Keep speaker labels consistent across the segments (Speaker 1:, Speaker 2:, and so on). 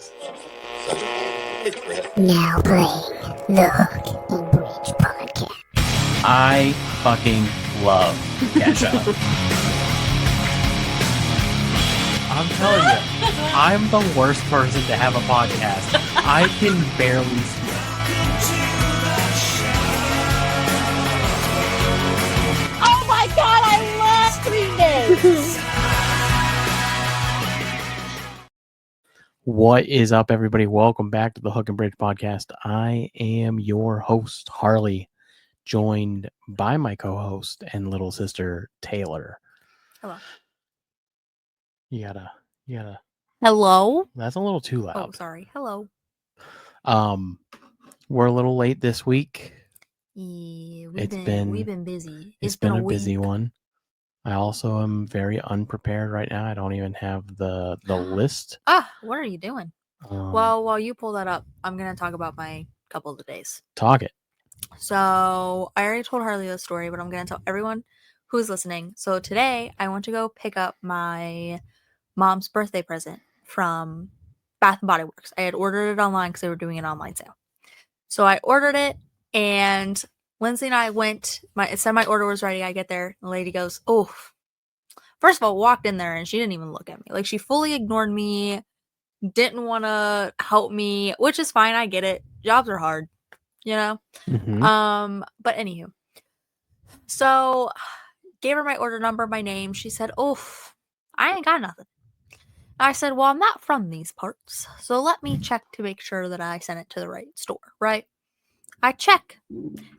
Speaker 1: Valentines.
Speaker 2: Now playing the Hook and Bridge podcast.
Speaker 1: I fucking love ketchup. I'm telling you, I'm the worst person to have a podcast. I can barely speak.
Speaker 3: Oh my god, I love Green Day!
Speaker 1: What is up, everybody? Welcome back to the Hook and Bridge podcast. I am your host, Harley, joined by my co-host and little sister, Taylor.
Speaker 3: Hello.
Speaker 1: You gotta.
Speaker 3: Hello?
Speaker 1: That's a little too loud.
Speaker 3: Oh, sorry. Hello.
Speaker 1: We're a little late this week.
Speaker 3: Yeah, we've
Speaker 1: It's
Speaker 3: been busy.
Speaker 1: It's been a
Speaker 3: week.
Speaker 1: busy one. I also am very unprepared right now. I don't even have the list.
Speaker 3: What are you doing? Well, while you pull that up, I'm going to talk about my couple of the days.
Speaker 1: Talk it.
Speaker 3: So, I already told Harley the story, but I'm going to tell everyone who's listening. So, today, I went to go pick up my mom's birthday present from Bath & Body Works. I had ordered it online because they were doing an online sale. So, I ordered it, and Lindsay and I went, it said my order was ready. I get there, the lady goes, oh, first of all, walked in there and she didn't even look at me. Like, she fully ignored me, didn't want to help me, which is fine. I get it. Jobs are hard, you know?
Speaker 1: Mm-hmm.
Speaker 3: But anywho, so gave her my order number, my name. She said, oh, I ain't got nothing. I said, well, I'm not from these parts, so let me check to make sure that I sent it to the right store, right? I check.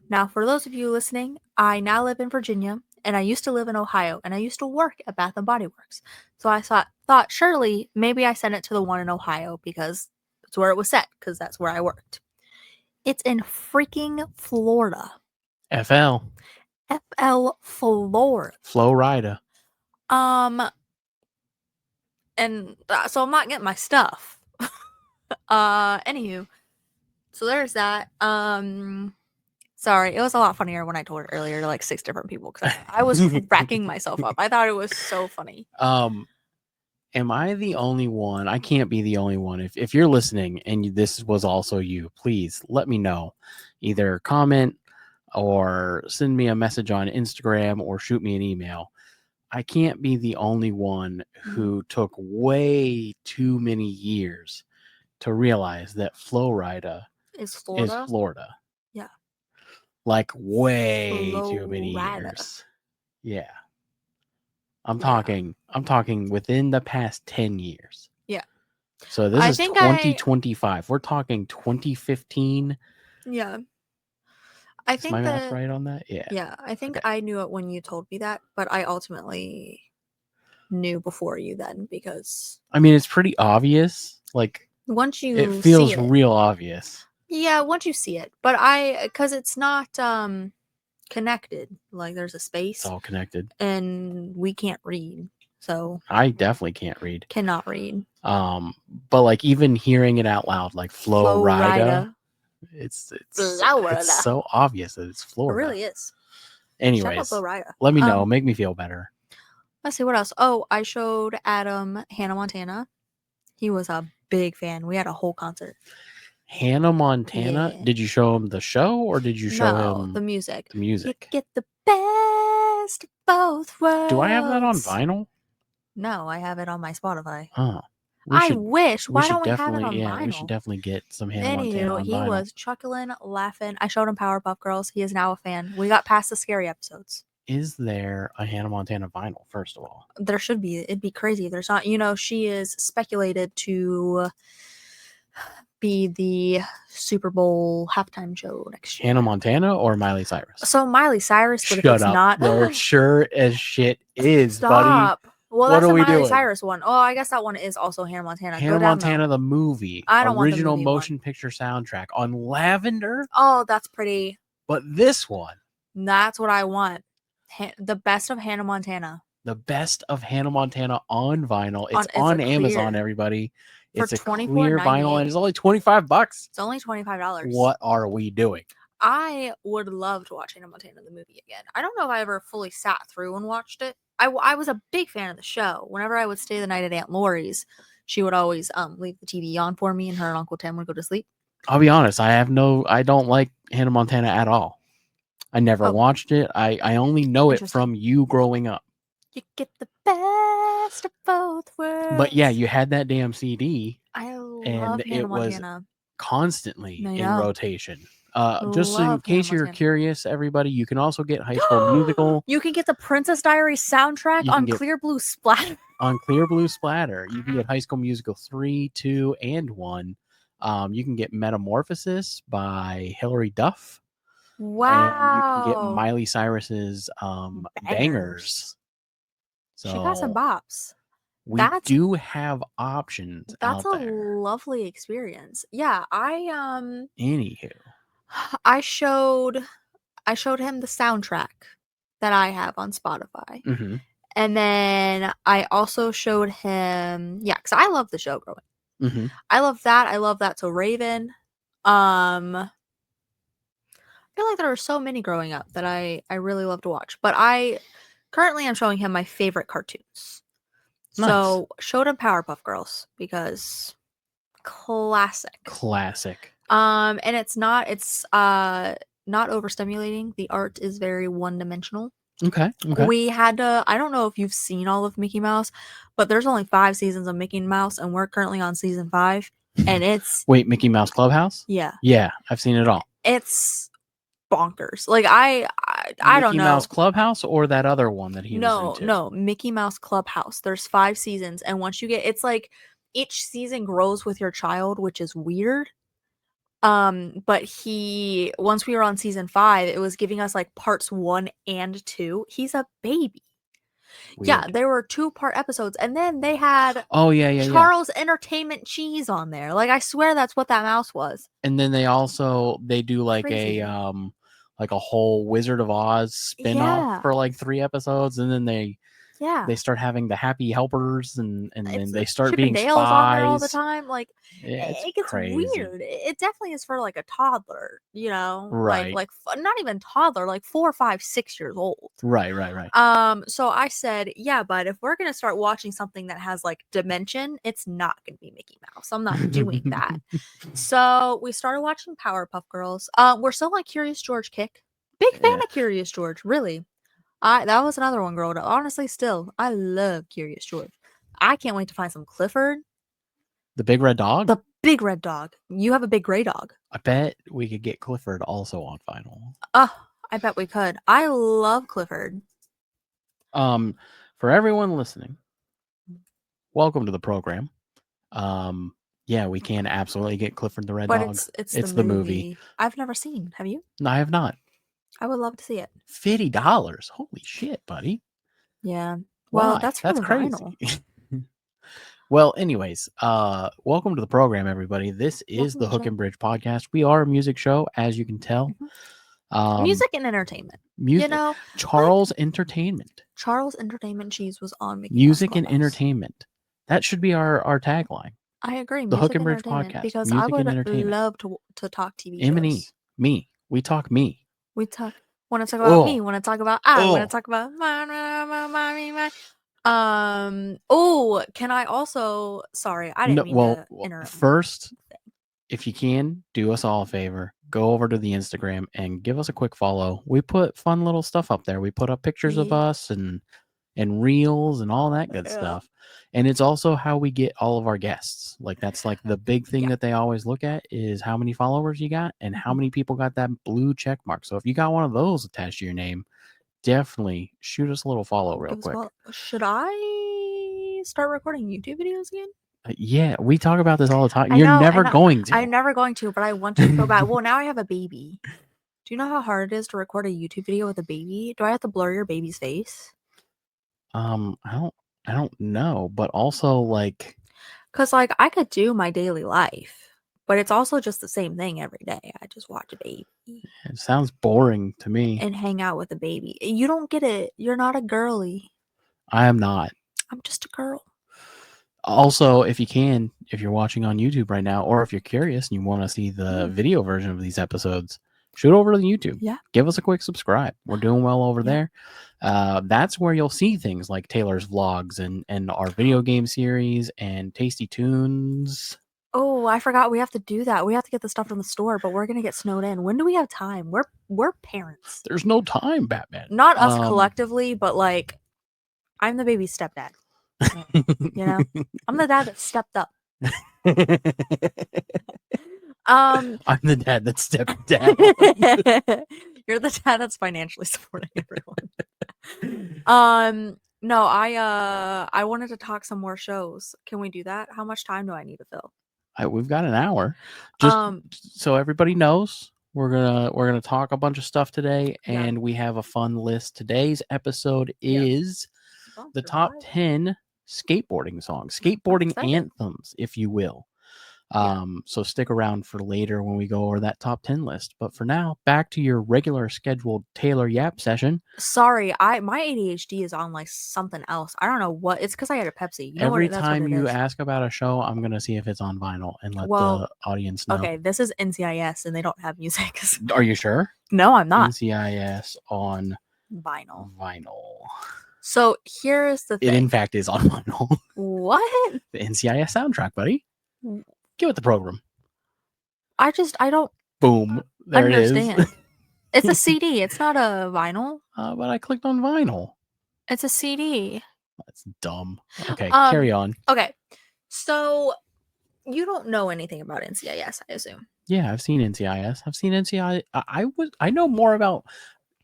Speaker 3: Now, for those of you listening, I now live in Virginia, and I used to live in Ohio, and I used to work at Bath & Body Works. So I thought surely maybe I sent it to the one in Ohio because that's where it was set, because that's where I worked. It's in freaking Florida.
Speaker 1: FL,
Speaker 3: Florida.
Speaker 1: Florida.
Speaker 3: And so I'm not getting my stuff. Anywho, so there's that. Sorry, it was a lot funnier when I told it earlier to like 6 different people because I was cracking myself up. I thought it was so funny.
Speaker 1: Am I the only one? I can't be the only one. If you're listening and this was also you, please let me know. Either comment or send me a message on Instagram or shoot me an email. I can't be the only one who took way too many years to realize that Florida
Speaker 3: is Florida. Yeah.
Speaker 1: Like way too many years. Yeah. I'm talking within the past 10 years.
Speaker 3: Yeah.
Speaker 1: So this is 2025. We're talking 2015.
Speaker 3: Yeah.
Speaker 1: Is my math right on that? Yeah.
Speaker 3: Yeah. I think I knew it when you told me that, but I ultimately knew before you then because
Speaker 1: I mean, it's pretty obvious. Like
Speaker 3: once you
Speaker 1: it feels real obvious.
Speaker 3: Yeah, once you see it. But because it's not connected. Like there's a space.
Speaker 1: It's all connected.
Speaker 3: And we can't read. So
Speaker 1: I definitely can't read.
Speaker 3: Cannot read.
Speaker 1: But like even hearing it out loud, like Florida. It's so obvious that it's Florida.
Speaker 3: It really is.
Speaker 1: Anyways, let me know. Make me feel better.
Speaker 3: Let's see what else. Oh, I showed Adam Hannah Montana. He was a big fan. We had a whole concert.
Speaker 1: Hannah Montana? Yeah. Did you show him the show or did you show him
Speaker 3: the music?
Speaker 1: The music.
Speaker 3: You get the best of both worlds.
Speaker 1: Do I have that on vinyl?
Speaker 3: No, I have it on my Spotify.
Speaker 1: Huh.
Speaker 3: I wish. Why don't we have it on vinyl?
Speaker 1: We should definitely get some Hannah Montana on vinyl.
Speaker 3: He was chuckling, laughing. I showed him Powerpuff Girls. He is now a fan. We got past the scary episodes.
Speaker 1: Is there a Hannah Montana vinyl, first of all?
Speaker 3: There should be. It'd be crazy. There's not. You know, she is speculated to be the Super Bowl halftime show next year.
Speaker 1: Hannah Montana or Miley Cyrus?
Speaker 3: So Miley Cyrus, but if it's not,
Speaker 1: there sure as shit is,
Speaker 3: Stop.
Speaker 1: Buddy.
Speaker 3: Well, that's the Miley Cyrus one. Oh, I guess that one is also Hannah Montana.
Speaker 1: Hannah Montana, the movie.
Speaker 3: I don't
Speaker 1: original
Speaker 3: want the
Speaker 1: motion picture soundtrack on Lavender.
Speaker 3: Oh, that's pretty.
Speaker 1: But this one.
Speaker 3: That's what I want. The best of Hannah Montana.
Speaker 1: The best of Hannah Montana on vinyl. It's on Amazon, everybody. It's a clear vinyl and it's only $25.
Speaker 3: It's only $25.
Speaker 1: What are we doing?
Speaker 3: I would love to watch Hannah Montana the movie again. I don't know if I ever fully sat through and watched it. I was a big fan of the show. Whenever I would stay the night at Aunt Lori's, she would always leave the TV on for me, and her and Uncle Tim would go to sleep.
Speaker 1: I'll be honest. I don't like Hannah Montana at all. I never
Speaker 3: Oh.
Speaker 1: watched it. I only know it
Speaker 3: Interesting.
Speaker 1: from you growing up.
Speaker 3: You get the best of both worlds.
Speaker 1: But yeah, you had that damn CD.
Speaker 3: I love
Speaker 1: and
Speaker 3: Hannah
Speaker 1: it was
Speaker 3: Montana.
Speaker 1: constantly
Speaker 3: I
Speaker 1: in
Speaker 3: know.
Speaker 1: rotation. Just in
Speaker 3: Love
Speaker 1: case
Speaker 3: Hannah
Speaker 1: you're
Speaker 3: Montana.
Speaker 1: curious, everybody, you can also get High School Musical
Speaker 3: You can get the Princess Diaries soundtrack
Speaker 1: You can
Speaker 3: on
Speaker 1: get-
Speaker 3: Clear Blue Splatter.
Speaker 1: on Clear Blue Splatter. You can get High School Musical 3, 2, and 1. You can get Metamorphosis by Hilary Duff.
Speaker 3: Wow.
Speaker 1: And you can get Miley Cyrus's Bangers. So
Speaker 3: She got some bops.
Speaker 1: we
Speaker 3: That's-
Speaker 1: do have options
Speaker 3: That's
Speaker 1: out
Speaker 3: a
Speaker 1: there.
Speaker 3: lovely experience. Yeah,
Speaker 1: Anywho.
Speaker 3: I showed him the soundtrack that I have on Spotify.
Speaker 1: Mm-hmm.
Speaker 3: And then I also showed him, because I love the show growing.
Speaker 1: Mm-hmm.
Speaker 3: I love that. I love That's So Raven. I feel like there were so many growing up that I really love to watch. But I currently am showing him my favorite cartoons.
Speaker 1: Nice.
Speaker 3: So showed him Powerpuff Girls because classic. And it's not overstimulating. The art is very one-dimensional.
Speaker 1: Okay.
Speaker 3: We had to, I don't know if you've seen all of Mickey Mouse, but there's only 5 seasons of Mickey Mouse, and we're currently on season 5. And it's
Speaker 1: Wait, Mickey Mouse Clubhouse?
Speaker 3: Yeah,
Speaker 1: I've seen it all.
Speaker 3: it's bonkers. Like I don't know.
Speaker 1: Mickey Mouse Clubhouse or that other one that he was into?
Speaker 3: No, Mickey Mouse Clubhouse. There's 5 seasons, and once you get, it's like each season grows with your child, which is weird. But once we were on season 5, it was giving us like parts 1 and 2. He's a baby.
Speaker 1: Weird.
Speaker 3: Yeah, there were 2-part episodes, and then they had Charles Entertainment Cheese on there. Like I swear that's what that mouse was.
Speaker 1: And then they do like
Speaker 3: Crazy.
Speaker 1: a whole Wizard of Oz spin-off for like 3 episodes, and then they start having the Happy Helpers, and then they start
Speaker 3: Chip
Speaker 1: being
Speaker 3: and Dale's on there all the
Speaker 1: spies.
Speaker 3: time. Like
Speaker 1: It's
Speaker 3: it gets
Speaker 1: crazy.
Speaker 3: weird. It definitely is for like a toddler, you know,
Speaker 1: Right.
Speaker 3: like not even toddler, like 4, 5, 6 years old.
Speaker 1: Right.
Speaker 3: So I said, yeah, but if we're gonna start watching something that has like dimension, it's not gonna be Mickey Mouse. I'm not doing that. So we started watching Powerpuff Girls. We're still like Curious George kick. Big fan of Curious George, really. That was another one growing up. Honestly, still, I love Curious George. I can't wait to find some Clifford.
Speaker 1: The big red dog?
Speaker 3: The big red dog. You have a big gray dog.
Speaker 1: I bet we could get Clifford also on vinyl.
Speaker 3: I bet we could. I love Clifford.
Speaker 1: For everyone listening, welcome to the program. Yeah, we can absolutely get Clifford the Red
Speaker 3: But
Speaker 1: Dog.
Speaker 3: it's the movie. I've never seen. Have you?
Speaker 1: No, I have not.
Speaker 3: I would love to see it.
Speaker 1: $50. Holy shit, buddy.
Speaker 3: Yeah. Well,
Speaker 1: Why?
Speaker 3: that's for the
Speaker 1: crazy.
Speaker 3: vinyl.
Speaker 1: Well, anyways, welcome to the program, everybody. This is the Hook and Bridge podcast. We are a music show, as you can tell.
Speaker 3: Music and entertainment.
Speaker 1: Music.
Speaker 3: You know,
Speaker 1: Charles Entertainment.
Speaker 3: Charles Entertainment Cheese was on Mickey
Speaker 1: Music
Speaker 3: Mouse
Speaker 1: and
Speaker 3: Clubhouse.
Speaker 1: Entertainment. That should be our tagline.
Speaker 3: I agree.
Speaker 1: The
Speaker 3: Music
Speaker 1: Hook and Bridge
Speaker 3: entertainment,
Speaker 1: podcast.
Speaker 3: Because
Speaker 1: Music
Speaker 3: I would
Speaker 1: and entertainment.
Speaker 3: love to talk TV
Speaker 1: M&E.
Speaker 3: shows.
Speaker 1: Me. We talk me.
Speaker 3: We talk. Want to talk about me? Want to talk about I? Want to talk about my. Oh, can I also? Sorry, I didn't mean to interrupt.
Speaker 1: First, if you can, do us all a favor. Go over to the Instagram and give us a quick follow. We put fun little stuff up there. We put up pictures of us and reels and all that good stuff. And it's also how we get all of our guests. Like that's like the big thing that they always look at is how many followers you got and how many people got that blue check mark. So if you got one of those attached to your name, definitely shoot us a little follow real quick.
Speaker 3: Should I start recording YouTube videos again?
Speaker 1: Yeah, we talk about this all the time. You're never going to.
Speaker 3: I'm never going to, but I want to go back. Well, now I have a baby. Do you know how hard it is to record a YouTube video with a baby? Do I have to blur your baby's face?
Speaker 1: I don't know, but also like,
Speaker 3: cause like I could do my daily life, but it's also just the same thing every day. I just watch a baby.
Speaker 1: It sounds boring to me.
Speaker 3: And hang out with a baby. You don't get it. You're not a girly.
Speaker 1: I am not.
Speaker 3: I'm just a girl.
Speaker 1: Also, if you're watching on YouTube right now, or if you're curious and you want to see the video version of these episodes, shoot over to the YouTube.
Speaker 3: Yeah.
Speaker 1: Give us a quick subscribe. We're doing well over there. That's where you'll see things like Taylor's vlogs and our video game series and Tasty Tunes.
Speaker 3: Oh, I forgot we have to do that. We have to get the stuff from the store, but we're gonna get snowed in. When do we have time? We're parents.
Speaker 1: There's no time, Batman.
Speaker 3: Not us collectively, but like I'm the baby stepdad. You know? I'm the dad that stepped up.
Speaker 1: I'm the dad that stepped down.
Speaker 3: You're the dad that's financially supporting everyone. No, I wanted to talk some more shows. Can we do that? How much time do I need to fill?
Speaker 1: We've got an hour. Just so everybody knows, we're gonna talk a bunch of stuff today, and we have a fun list. Today's episode is the top 10 skateboarding songs, skateboarding anthems, if you will. So stick around for later when we go over that top 10 list. But for now, back to your regular scheduled Taylor Yap session.
Speaker 3: Sorry, my ADHD is on like something else. I don't know what. It's because I had a Pepsi. You know
Speaker 1: Every
Speaker 3: that's
Speaker 1: time
Speaker 3: what it
Speaker 1: you
Speaker 3: is.
Speaker 1: ask about a show, I'm gonna see if it's on vinyl and let the audience know.
Speaker 3: Okay, this is NCIS and they don't have music.
Speaker 1: Are you sure?
Speaker 3: No, I'm not.
Speaker 1: NCIS on
Speaker 3: Vinyl. So here's the thing.
Speaker 1: It in fact is on vinyl.
Speaker 3: What?
Speaker 1: The NCIS soundtrack, buddy. Give it the program.
Speaker 3: I don't.
Speaker 1: Boom. There
Speaker 3: understand.
Speaker 1: it is.
Speaker 3: It's a CD. It's not a vinyl.
Speaker 1: But I clicked on vinyl.
Speaker 3: It's a CD.
Speaker 1: That's dumb. Okay, carry on.
Speaker 3: Okay, so you don't know anything about NCIS, I assume.
Speaker 1: Yeah, I've seen NCIS. I've seen NCIS. I know more about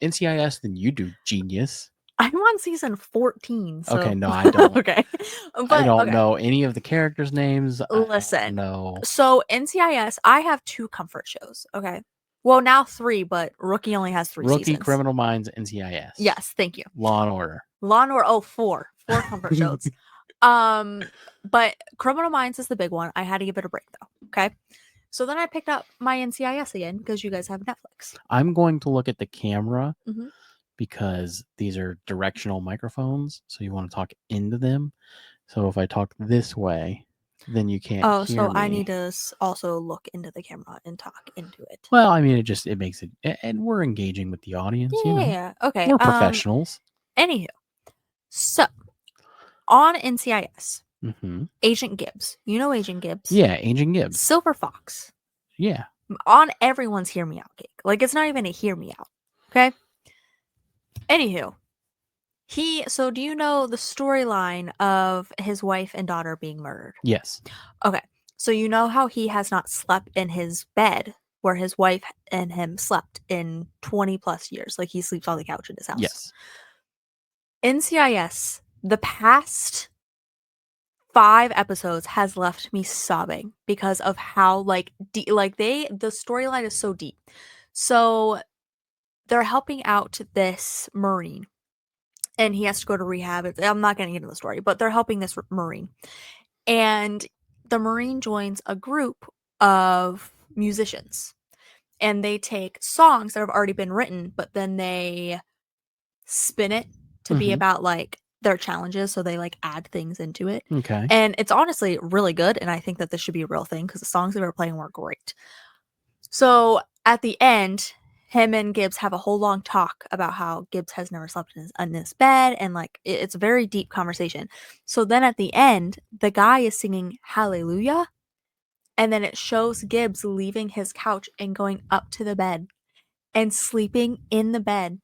Speaker 1: NCIS than you do, genius.
Speaker 3: I'm on season 14. So...
Speaker 1: Okay, no, I don't.
Speaker 3: Okay. But,
Speaker 1: I don't know any of the characters' names.
Speaker 3: Listen.
Speaker 1: No.
Speaker 3: So NCIS, I have 2 comfort shows. Okay. Well, now 3, but Rookie only has 3
Speaker 1: Rookie,
Speaker 3: seasons.
Speaker 1: Criminal Minds, NCIS.
Speaker 3: Yes, thank you.
Speaker 1: Law and Order.
Speaker 3: Oh, 4 comfort shows. But Criminal Minds is the big one. I had to give it a break though. Okay. So then I picked up my NCIS again because you guys have Netflix.
Speaker 1: I'm going to look at the camera
Speaker 3: Mm-hmm.
Speaker 1: because these are directional microphones, so you want to talk into them. So if I talk this way, then you can't hear
Speaker 3: so
Speaker 1: me.
Speaker 3: I need to also look into the camera and talk into it.
Speaker 1: Well, I mean, it makes it, and we're engaging with the audience.
Speaker 3: Yeah,
Speaker 1: you know?
Speaker 3: Okay.
Speaker 1: We're professionals.
Speaker 3: Anywho, so on NCIS,
Speaker 1: Mm-hmm.
Speaker 3: Agent Gibbs. You know Agent Gibbs?
Speaker 1: Yeah, Agent Gibbs.
Speaker 3: Silver Fox.
Speaker 1: Yeah.
Speaker 3: On everyone's Hear Me Out gig. Like, it's not even a Hear Me Out. Okay? Anywho, so do you know the storyline of his wife and daughter being murdered?
Speaker 1: Yes.
Speaker 3: Okay. So you know how he has not slept in his bed where his wife and him slept in 20 plus years. Like, he sleeps on the couch in his house.
Speaker 1: Yes.
Speaker 3: NCIS, the past 5 episodes has left me sobbing because of how the storyline is so deep. So they're helping out this Marine and he has to go to rehab. I'm not going to get into the story, but they're helping this Marine, and the Marine joins a group of musicians, and they take songs that have already been written, but then they spin it to be about like their challenges, so they like add things into it.
Speaker 1: Okay.
Speaker 3: And it's honestly really good, and I think that this should be a real thing because the songs they were playing were great. So at the end, him and Gibbs have a whole long talk about how Gibbs has never slept in his bed, and like it's a very deep conversation. So then at the end, the guy is singing Hallelujah, and then it shows Gibbs leaving his couch and going up to the bed and sleeping in the bed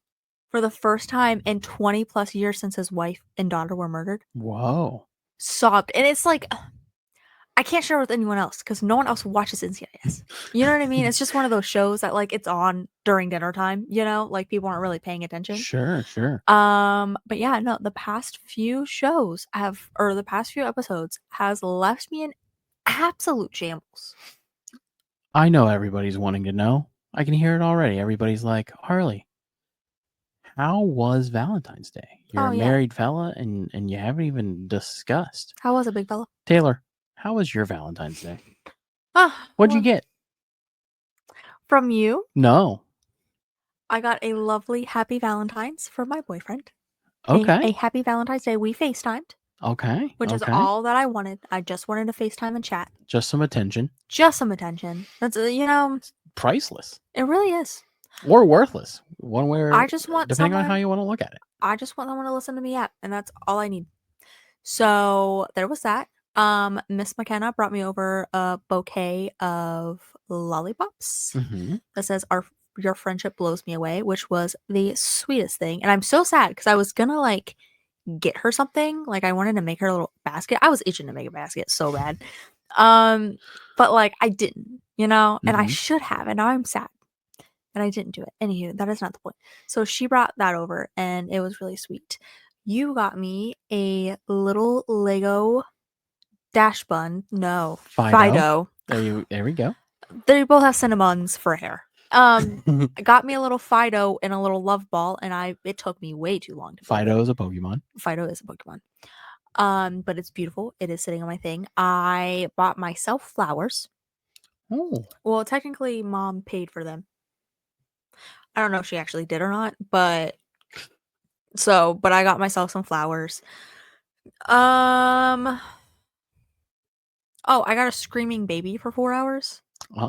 Speaker 3: for the first time in 20 plus years since his wife and daughter were murdered.
Speaker 1: Whoa.
Speaker 3: Sobbed. And it's like, I can't share with anyone else because no one else watches NCIS. You know what I mean? It's just one of those shows that like it's on during dinner time, you know, like people aren't really paying attention.
Speaker 1: Sure.
Speaker 3: But yeah, no, the past few episodes has left me in absolute shambles.
Speaker 1: I know everybody's wanting to know. I can hear it already. Everybody's like, Harley, how was Valentine's Day? You're a married fella and you haven't even discussed.
Speaker 3: How was it, big fella?
Speaker 1: Taylor, how was your Valentine's Day?
Speaker 3: What'd
Speaker 1: you get?
Speaker 3: From you?
Speaker 1: No.
Speaker 3: I got a lovely happy Valentine's from my boyfriend.
Speaker 1: Okay.
Speaker 3: A happy Valentine's Day. We FaceTimed.
Speaker 1: Okay.
Speaker 3: Which is all that I wanted. I just wanted to FaceTime and chat.
Speaker 1: Just some attention.
Speaker 3: Just some attention. That's,
Speaker 1: priceless.
Speaker 3: It really is.
Speaker 1: or worthless. One where,
Speaker 3: I just want
Speaker 1: depending on how
Speaker 3: someone.
Speaker 1: you want to look at it.
Speaker 3: I just want someone to listen to me at, and that's all I need. So there was that. Miss McKenna brought me over a bouquet of lollipops
Speaker 1: Mm-hmm.
Speaker 3: that says your friendship blows me away, which was the sweetest thing. And I'm so sad because I was gonna like get her something. Like I wanted to make her a little basket. I was itching to make a basket so bad. But like I didn't, and I
Speaker 1: Mm-hmm.
Speaker 3: should have, and now I'm sad. And I didn't do it. Anywho, that is not the point. So she brought that over and it was really sweet. You got me a little Lego dash bun. No. Fido.
Speaker 1: There we go.
Speaker 3: They both have cinnamons for hair. Got me a little Fido and a little love ball, and it took me way too long to build
Speaker 1: Fido is a Pokemon.
Speaker 3: it. Fido is a Pokemon. But it's beautiful. It is sitting on my thing. I bought myself flowers.
Speaker 1: Oh.
Speaker 3: Well, technically mom paid for them. I don't know if she actually did or not, but I got myself some flowers. Oh, I got a screaming baby for 4 hours.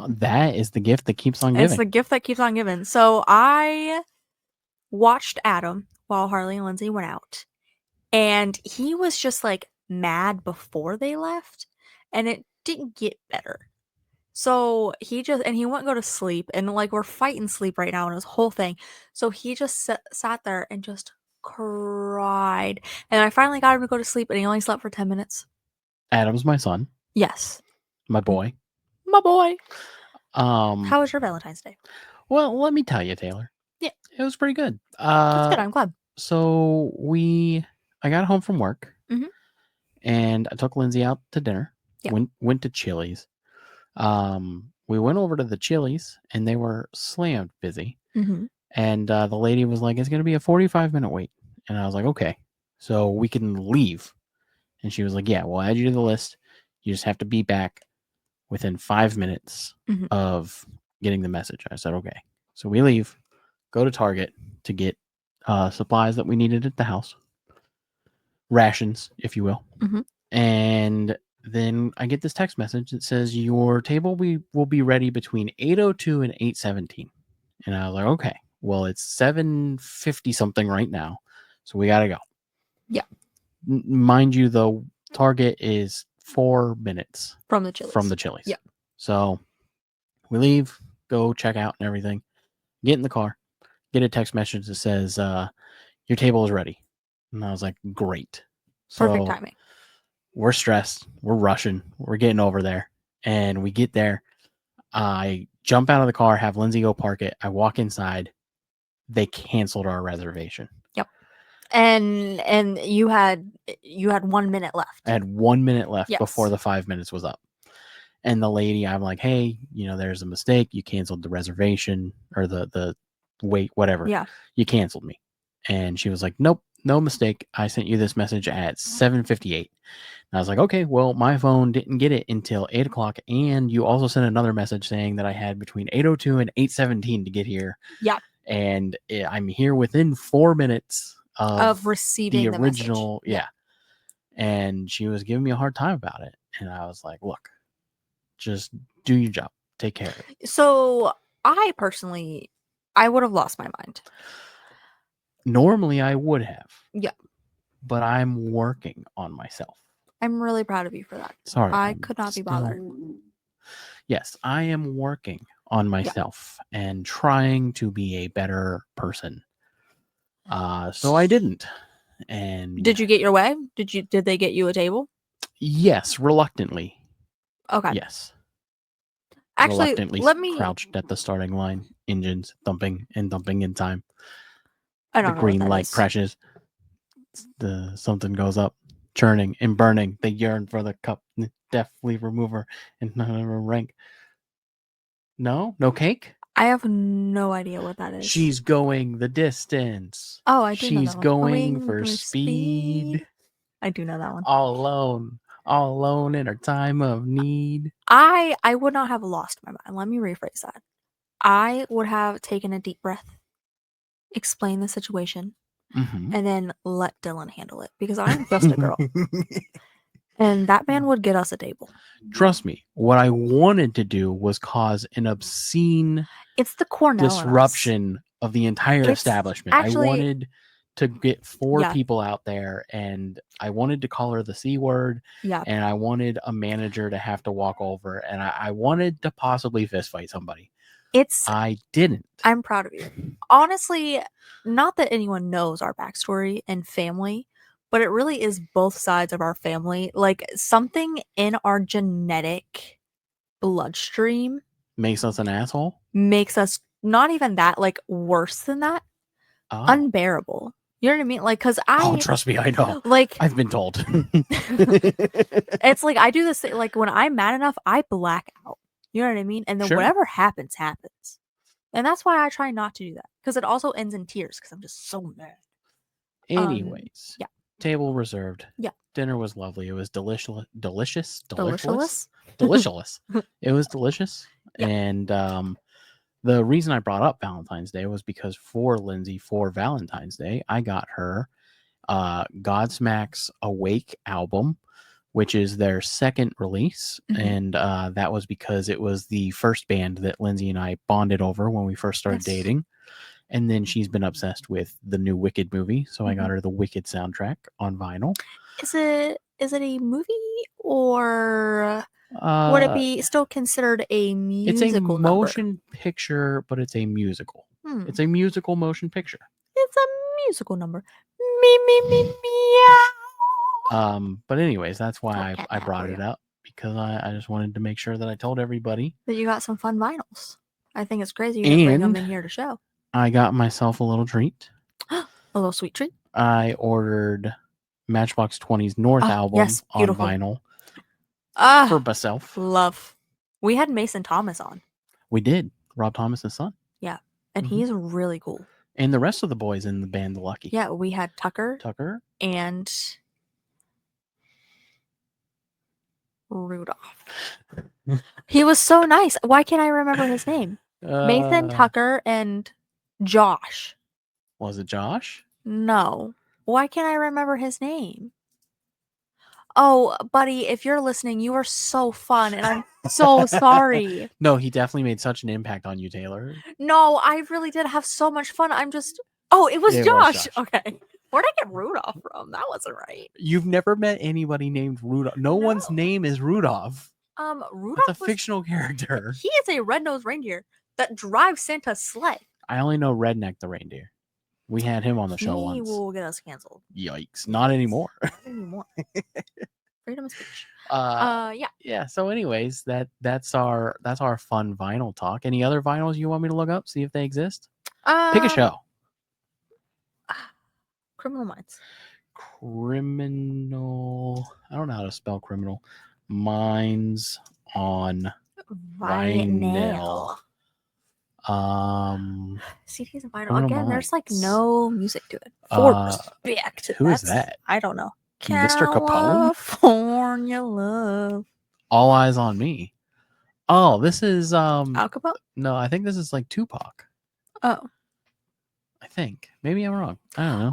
Speaker 1: That is the gift that keeps on
Speaker 3: It's
Speaker 1: giving.
Speaker 3: the gift that keeps on giving. So I watched Adam while Harley and Lindsay went out, and he was just like mad before they left, and it didn't get better. So he wouldn't go to sleep, and like we're fighting sleep right now, and his whole thing. So he just sat there and just cried, and I finally got him to go to sleep, and he only slept for 10 minutes.
Speaker 1: Adam's my son,
Speaker 3: Yes,
Speaker 1: my boy.
Speaker 3: my boy.
Speaker 1: How
Speaker 3: How was your Valentine's Day?
Speaker 1: Well, let me tell you, Taylor.
Speaker 3: Yeah.
Speaker 1: It was pretty good.
Speaker 3: That's good. I'm glad.
Speaker 1: So I got home from work,
Speaker 3: Mhm.
Speaker 1: and I took Lindsay out to dinner.
Speaker 3: Yeah.
Speaker 1: Went to Chili's. We went over to the Chili's, and they were slammed busy.
Speaker 3: Mhm.
Speaker 1: And the lady was like, "It's going to be a 45-minute wait," and I was like, "Okay, so we can leave." And she was like, "Yeah, we'll add you to the list. You just have to be back within 5 minutes
Speaker 3: Mhm.
Speaker 1: of getting the message." I said, "Okay." So we leave, go to Target to get supplies that we needed at the house, rations, if you will.
Speaker 3: Mhm.
Speaker 1: And then I get this text message that says your table will be ready between 8:02 and 8:17. And I was like, "Okay, well, it's 7:50 something right now, so we gotta go."
Speaker 3: Yeah.
Speaker 1: Mind you, though, Target is 4 minutes
Speaker 3: From the Chili's.
Speaker 1: from the Chili's.
Speaker 3: Yeah.
Speaker 1: So we leave, go check out and everything, get in the car, get a text message that says, your table is ready. And I was like, great.
Speaker 3: Perfect
Speaker 1: So
Speaker 3: timing.
Speaker 1: we're stressed. We're rushing. We're getting over there. And we get there. I jump out of the car, have Lindsay go park it. I walk inside. They canceled our reservation.
Speaker 3: Yep. And you had 1 minute left.
Speaker 1: I had 1 minute left
Speaker 3: Yes.
Speaker 1: before the 5 minutes was up. And the lady, I'm like, "Hey, there's a mistake. You canceled the reservation or the wait, whatever.
Speaker 3: Yeah.
Speaker 1: You canceled me." And she was like, "Nope, no mistake. I sent you this message at 7:58." And I was like, "Okay, well, my phone didn't get it until 8 o'clock. And you also sent another message saying that I had between 8:02 and 8:17 to get here.
Speaker 3: Yeah.
Speaker 1: And I'm here within 4 minutes
Speaker 3: Of receiving
Speaker 1: the
Speaker 3: the
Speaker 1: original."
Speaker 3: message.
Speaker 1: Yeah. And she was giving me a hard time about it. And I was like, "Look, just do your job. Take care of it."
Speaker 3: So I personally, I would have lost my mind.
Speaker 1: Normally, I would have.
Speaker 3: Yeah.
Speaker 1: But I'm working on myself.
Speaker 3: I'm really proud of you for that.
Speaker 1: Sorry.
Speaker 3: I
Speaker 1: I'm
Speaker 3: could not be
Speaker 1: still-
Speaker 3: bothered.
Speaker 1: Yes, I am working on myself and trying to be a better person. So I didn't. And
Speaker 3: Did you get your way? Did they get you a table?
Speaker 1: yes, reluctantly.
Speaker 3: Okay.
Speaker 1: Yes.
Speaker 3: Actually,
Speaker 1: Reluctantly
Speaker 3: let me.
Speaker 1: crouched at the starting line, engines thumping and thumping in time.
Speaker 3: I
Speaker 1: The
Speaker 3: don't know
Speaker 1: green
Speaker 3: what that
Speaker 1: light
Speaker 3: is.
Speaker 1: crashes. Something goes up, churning and burning. They yearn for the cup, deftly remover, and none of her rank. No cake.
Speaker 3: I have no idea what that is.
Speaker 1: She's going the distance.
Speaker 3: Oh, I do know
Speaker 1: She's
Speaker 3: that one.
Speaker 1: going for speed.
Speaker 3: I do know that one.
Speaker 1: All alone in her time of need.
Speaker 3: I would not have lost my mind. Let me rephrase that. I would have taken a deep breath, explained the situation,
Speaker 1: Mhm.
Speaker 3: and then let Dylan handle it because I'm just a girl. And that man would get us a table.
Speaker 1: Trust me, what I wanted to do was cause an obscene
Speaker 3: It's the Cornell in us.
Speaker 1: disruption of the entire
Speaker 3: It's
Speaker 1: establishment.
Speaker 3: actually-
Speaker 1: I wanted to get 4
Speaker 3: Yeah.
Speaker 1: people out there, and I wanted to call her the C word,
Speaker 3: Yeah.
Speaker 1: and I wanted a manager to have to walk over, and I wanted to possibly fist fight somebody. I didn't.
Speaker 3: I'm proud of you. Honestly, not that anyone knows our backstory and family, but it really is both sides of our family. Like something in our genetic bloodstream
Speaker 1: Makes us an asshole.
Speaker 3: makes us not even that, like worse than that,
Speaker 1: Oh.
Speaker 3: unbearable. You know what I mean? Like, cause
Speaker 1: Oh, trust me, I know.
Speaker 3: Like,
Speaker 1: I've been told.
Speaker 3: it's like I do this. Like when I'm mad enough, I black out. You know what I mean? And then
Speaker 1: Sure.
Speaker 3: whatever happens, happens. And that's why I try not to do that, because it also ends in tears because I'm just so mad.
Speaker 1: Anyways,
Speaker 3: yeah.
Speaker 1: Table reserved.
Speaker 3: Yeah.
Speaker 1: Dinner was lovely. It was delicious.
Speaker 3: Delicious.
Speaker 1: Delicious. It was delicious.
Speaker 3: Yeah.
Speaker 1: And the reason I brought up Valentine's Day was because for Lindsay, for Valentine's Day, I got her Godsmack's Awake album, which is their second release.
Speaker 3: Mhm.
Speaker 1: And that was because it was the first band that Lindsay and I bonded over when we first started
Speaker 3: Yes.
Speaker 1: dating. And then she's been obsessed with the new Wicked movie. So I got her the Wicked soundtrack on vinyl.
Speaker 3: Is it a movie, or would it be still considered a musical
Speaker 1: It's a
Speaker 3: number?
Speaker 1: motion picture, but it's a musical. It's a musical motion picture.
Speaker 3: It's a musical number. Me, meow.
Speaker 1: But anyways, that's why
Speaker 3: Cat
Speaker 1: I
Speaker 3: nap
Speaker 1: brought
Speaker 3: for
Speaker 1: it
Speaker 3: you.
Speaker 1: up, because I just wanted to make sure that I told everybody.
Speaker 3: That you got some fun vinyls. I think it's crazy you didn't bring them
Speaker 1: And
Speaker 3: in here to show.
Speaker 1: I got myself a little treat.
Speaker 3: A little sweet treat.
Speaker 1: I ordered Matchbox 20's North album
Speaker 3: yes,
Speaker 1: on
Speaker 3: beautiful.
Speaker 1: vinyl
Speaker 3: Ah,
Speaker 1: for myself.
Speaker 3: love. We had Mason Thomas on.
Speaker 1: We did. Rob Thomas's son.
Speaker 3: Yeah, and
Speaker 1: Mhm.
Speaker 3: he's really cool.
Speaker 1: And the rest of the boys in the band, the Lucky.
Speaker 3: Yeah, we had Tucker and Rudolph. He was so nice. Why can't I remember his name? Mason, Tucker, and Josh.
Speaker 1: Was it Josh?
Speaker 3: No. Why can't I remember his name? Oh, buddy, if you're listening, you are so fun, and I'm so sorry.
Speaker 1: No, he definitely made such an impact on you, Taylor.
Speaker 3: No, I really did have so much fun. I'm just... Oh, it was Josh. Okay. Where'd I get Rudolph from? That wasn't right.
Speaker 1: You've never met anybody named Rudolph. No one's name is Rudolph.
Speaker 3: Rudolph
Speaker 1: That's a fictional character.
Speaker 3: He is a red-nosed reindeer that drives Santa's sleigh.
Speaker 1: I only know Redneck the reindeer. We had him on the show once.
Speaker 3: He will get us canceled.
Speaker 1: Yikes! Not anymore.
Speaker 3: Not anymore. Freedom of speech.
Speaker 1: Yeah. Yeah. So, anyways, that's our fun vinyl talk. Any other vinyls you want me to look up? See if they exist. Pick a show.
Speaker 3: Criminal Minds.
Speaker 1: Criminal. I don't know how to spell criminal. Minds on vinyl.
Speaker 3: CDs and vinyl.
Speaker 1: Criminal
Speaker 3: Again, there's like
Speaker 1: Minds.
Speaker 3: no music to it. For respect.
Speaker 1: Who is that?
Speaker 3: I don't know.
Speaker 1: Mr. Capone?
Speaker 3: California Love.
Speaker 1: All Eyes on Me. Oh, this is
Speaker 3: Al Capone?
Speaker 1: no, I think this is like Tupac.
Speaker 3: Oh.
Speaker 1: I think. Maybe I'm wrong. I don't know.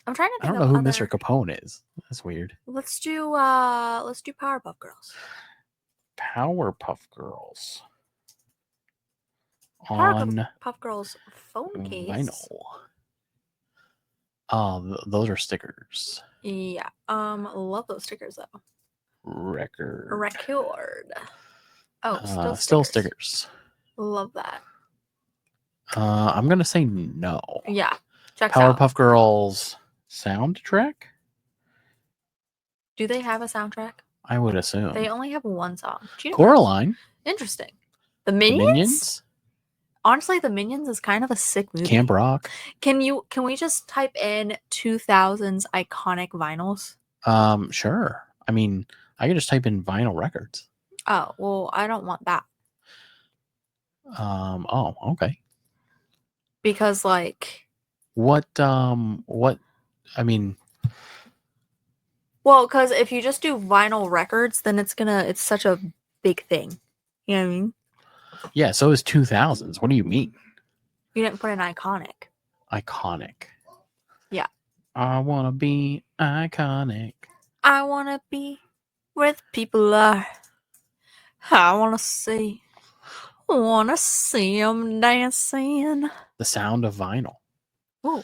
Speaker 3: I'm trying to
Speaker 1: I
Speaker 3: think
Speaker 1: don't know who
Speaker 3: of
Speaker 1: Mr. Capone is. That's weird.
Speaker 3: Let's do Powerpuff Girls.
Speaker 1: Powerpuff Girls. On
Speaker 3: Powerpuff Girls phone case.
Speaker 1: vinyl. Oh, those are stickers.
Speaker 3: Yeah. Love those stickers though.
Speaker 1: Record.
Speaker 3: Oh,
Speaker 1: still stickers.
Speaker 3: Love that.
Speaker 1: I'm gonna say no.
Speaker 3: Yeah. Checks out.
Speaker 1: Powerpuff Girls soundtrack?
Speaker 3: Do they have a soundtrack?
Speaker 1: I would assume.
Speaker 3: They only have one song. Do you know
Speaker 1: Coraline.
Speaker 3: Interesting. The
Speaker 1: The
Speaker 3: Minions?
Speaker 1: Minions.
Speaker 3: Honestly, the Minions is kind of a sick movie.
Speaker 1: Camp Rock.
Speaker 3: Can we just type in 2000s iconic vinyls?
Speaker 1: Sure. I mean, I can just type in vinyl records.
Speaker 3: Oh, well, I don't want that.
Speaker 1: Oh, okay.
Speaker 3: Because like
Speaker 1: What I mean,
Speaker 3: well, because if you just do vinyl records, then it's such a big thing. You know what I mean?
Speaker 1: yeah, so is 2000s. What do you mean?
Speaker 3: You didn't put an iconic.
Speaker 1: Iconic.
Speaker 3: Yeah.
Speaker 1: I want to be iconic.
Speaker 3: I wanna be with people I wanna see them dancing.
Speaker 1: The Sound of Vinyl.
Speaker 3: Ooh,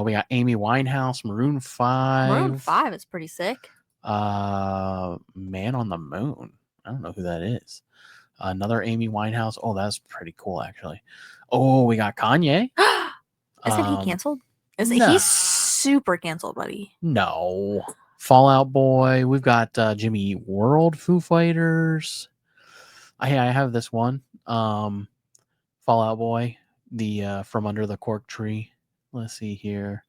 Speaker 1: We got Amy Winehouse, Maroon 5.
Speaker 3: Maroon 5 is pretty sick.
Speaker 1: Man on the Moon. I don't know who that is. Another Amy Winehouse. Oh, that's pretty cool, actually. Oh, we got Kanye.
Speaker 3: Isn't he canceled?
Speaker 1: nah.
Speaker 3: He's super canceled, buddy?
Speaker 1: No. Fallout Boy. We've got Jimmy Eat World, Foo Fighters. I have this one. Fallout Boy, the From Under the Cork Tree. Let's see here.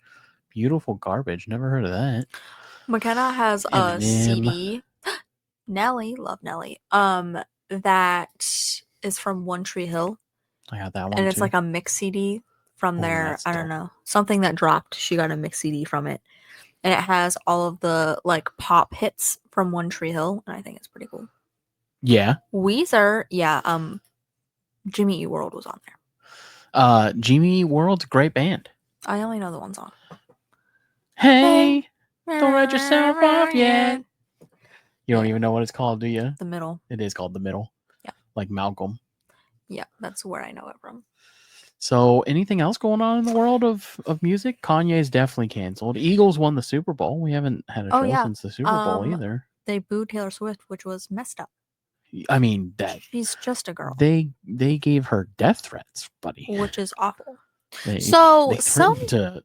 Speaker 1: Beautiful Garbage. Never heard of that.
Speaker 3: McKenna has a
Speaker 1: Eminem.
Speaker 3: CD. Nelly, love Nelly. That is from One Tree Hill,
Speaker 1: I got that one
Speaker 3: and it's
Speaker 1: too.
Speaker 3: like a mix CD from
Speaker 1: Oh,
Speaker 3: their.
Speaker 1: that's
Speaker 3: I don't
Speaker 1: dope.
Speaker 3: know, something that dropped. She got a mix CD from it, and it has all of the like pop hits from One Tree Hill, and I think it's pretty cool.
Speaker 1: Yeah.
Speaker 3: Weezer, yeah. Jimmy Eat World was on there.
Speaker 1: Jimmy Eat World's a great band.
Speaker 3: I only know the one song.
Speaker 1: Hey, don't write yourself off yet. You don't even know what it's called, do you?
Speaker 3: The Middle.
Speaker 1: It is called The Middle.
Speaker 3: Yeah.
Speaker 1: Like Malcolm.
Speaker 3: Yeah, that's where I know it from.
Speaker 1: So anything else going on in the world of music? Kanye's definitely canceled. Eagles won the Super Bowl. We haven't had a show since the Super Bowl either.
Speaker 3: They booed Taylor Swift, which was messed up.
Speaker 1: I mean, that
Speaker 3: she's just a girl.
Speaker 1: They gave her death threats, buddy.
Speaker 3: Which is awful.
Speaker 1: They
Speaker 3: some
Speaker 1: threatened to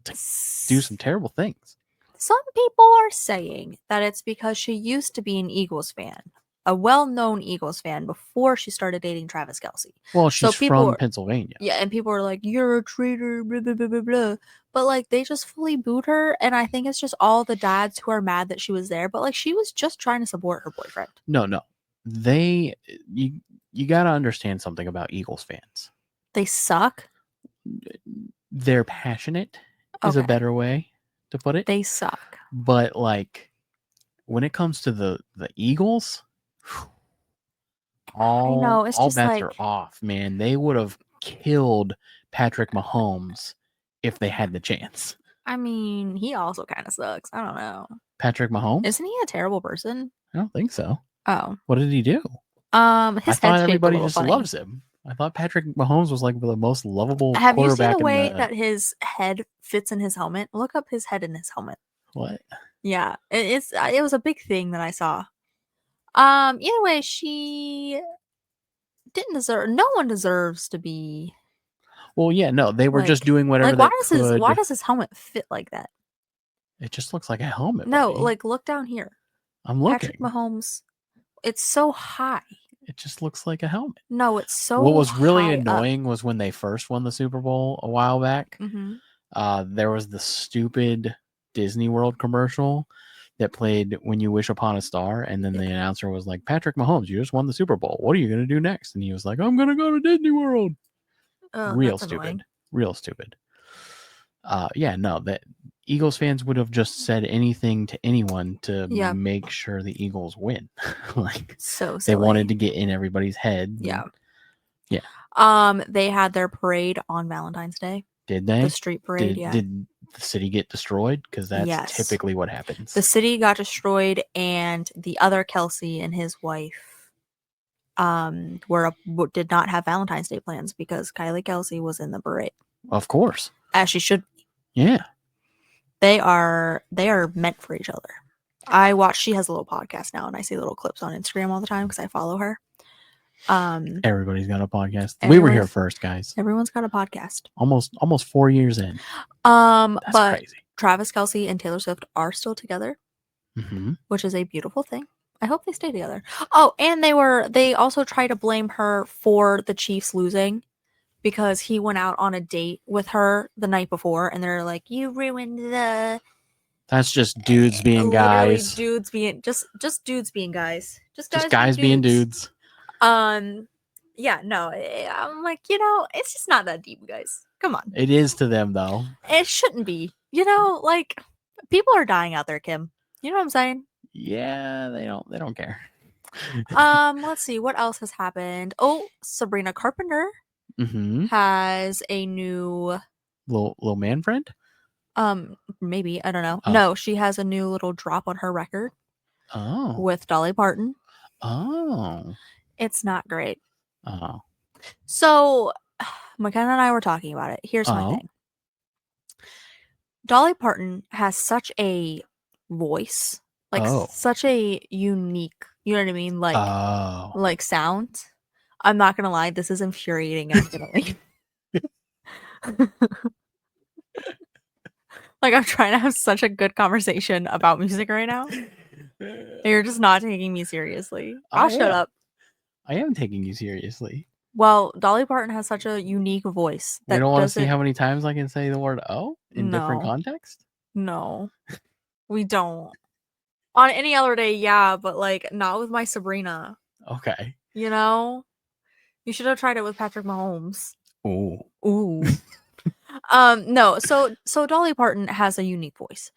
Speaker 1: do some terrible things.
Speaker 3: Some people are saying that it's because she used to be an Eagles fan, a well-known Eagles fan before she started dating Travis Kelce.
Speaker 1: Well, she's from Pennsylvania.
Speaker 3: Yeah, and people are like, "You're a traitor," blah, blah, blah, blah, blah. But like, they just fully booed her, and I think it's just all the dads who are mad that she was there. But like, she was just trying to support her boyfriend.
Speaker 1: No, you got to understand something about Eagles fans.
Speaker 3: They suck.
Speaker 1: They're passionate is a better way to put it.
Speaker 3: They suck.
Speaker 1: But like, when it comes to the Eagles, all bets are off, man. They would have killed Patrick Mahomes if they had the chance.
Speaker 3: I mean, he also kind of sucks. I don't know.
Speaker 1: Patrick Mahomes?
Speaker 3: Isn't he a terrible person?
Speaker 1: I don't think so.
Speaker 3: Oh.
Speaker 1: What did he do?
Speaker 3: I
Speaker 1: thought everybody just loves him. I thought Patrick Mahomes was like the most lovable quarterback.
Speaker 3: Have you seen the way that his head fits in his helmet? Look up his head in his helmet.
Speaker 1: What?
Speaker 3: Yeah, it was a big thing that I saw. Either way, she didn't deserve. No one deserves to be.
Speaker 1: Well, yeah, no, they were just doing whatever they could.
Speaker 3: Why does his helmet fit like that?
Speaker 1: It just looks like a helmet.
Speaker 3: No,
Speaker 1: buddy.
Speaker 3: like look down here.
Speaker 1: I'm looking.
Speaker 3: Patrick Mahomes. It's so high.
Speaker 1: It just looks like a helmet.
Speaker 3: No, it's so.
Speaker 1: What was really
Speaker 3: annoying
Speaker 1: annoying was when they first won the Super Bowl a while back.
Speaker 3: Mm-hmm.
Speaker 1: There was the stupid Disney World commercial that played "When You Wish Upon a Star," and then the announcer was like, "Patrick Mahomes, you just won the Super Bowl. What are you gonna do next?" And he was like, "I'm gonna go to Disney World." Real stupid.
Speaker 3: Annoying.
Speaker 1: Real stupid. Yeah, no, that Eagles fans would have just said anything to anyone to make sure the Eagles win. Like,
Speaker 3: so silly.
Speaker 1: They wanted to get in everybody's head.
Speaker 3: Yeah.
Speaker 1: Yeah.
Speaker 3: They had their parade on Valentine's Day.
Speaker 1: Did they?
Speaker 3: The street parade,
Speaker 1: Did the city get destroyed? Because that's typically what happens.
Speaker 3: The city got destroyed, and the other Kelce and his wife did not have Valentine's Day plans because Kylie Kelce was in the parade.
Speaker 1: Of course.
Speaker 3: As she should be.
Speaker 1: Yeah.
Speaker 3: They are meant for each other. She has a little podcast now, and I see little clips on Instagram all the time because I follow her.
Speaker 1: Everybody's got a podcast. We were here first, guys.
Speaker 3: Everyone's got a podcast.
Speaker 1: Almost 4 years in.
Speaker 3: That's but
Speaker 1: crazy.
Speaker 3: Travis Kelce and Taylor Swift are still together, which is a beautiful thing. I hope they stay together. Oh, and they also try to blame her for the Chiefs losing because he went out on a date with her the night before, and they're like, "You ruined the."
Speaker 1: That's just dudes being guys.
Speaker 3: Dudes being just dudes being guys. Just
Speaker 1: guys being dudes.
Speaker 3: Yeah, no, I'm like, it's just not that deep, guys. Come on.
Speaker 1: It is to them, though.
Speaker 3: It shouldn't be. Like, people are dying out there, Kim. You know what I'm saying?
Speaker 1: Yeah, they don't care.
Speaker 3: Let's see what else has happened. Oh, Sabrina Carpenter has a new
Speaker 1: little man friend.
Speaker 3: Maybe, I don't know. Oh. No, she has a new little drop on her record.
Speaker 1: Oh.
Speaker 3: with Dolly Parton.
Speaker 1: Oh.
Speaker 3: It's not great.
Speaker 1: Oh.
Speaker 3: So, McKenna and I were talking about it. Here's my
Speaker 1: Oh.
Speaker 3: thing. Dolly Parton has such a voice, like
Speaker 1: Oh.
Speaker 3: such a unique, you know what I mean? Like,
Speaker 1: Oh.
Speaker 3: like sound. I'm not gonna lie, this is infuriating and I'm gonna leave. Like, I'm trying to have such a good conversation about music right now. And you're just not taking me seriously. I'll shut up.
Speaker 1: I am taking you seriously.
Speaker 3: Well, Dolly Parton has such a unique voice
Speaker 1: We
Speaker 3: that
Speaker 1: don't want to see
Speaker 3: doesn't.
Speaker 1: how many times I can say the word "oh" in different
Speaker 3: No.
Speaker 1: context.
Speaker 3: No, we don't. On any other day, yeah, but like not with my Sabrina.
Speaker 1: Okay.
Speaker 3: You know, you should have tried it with Patrick Mahomes.
Speaker 1: Ooh.
Speaker 3: Ooh. No. So Dolly Parton has a unique voice,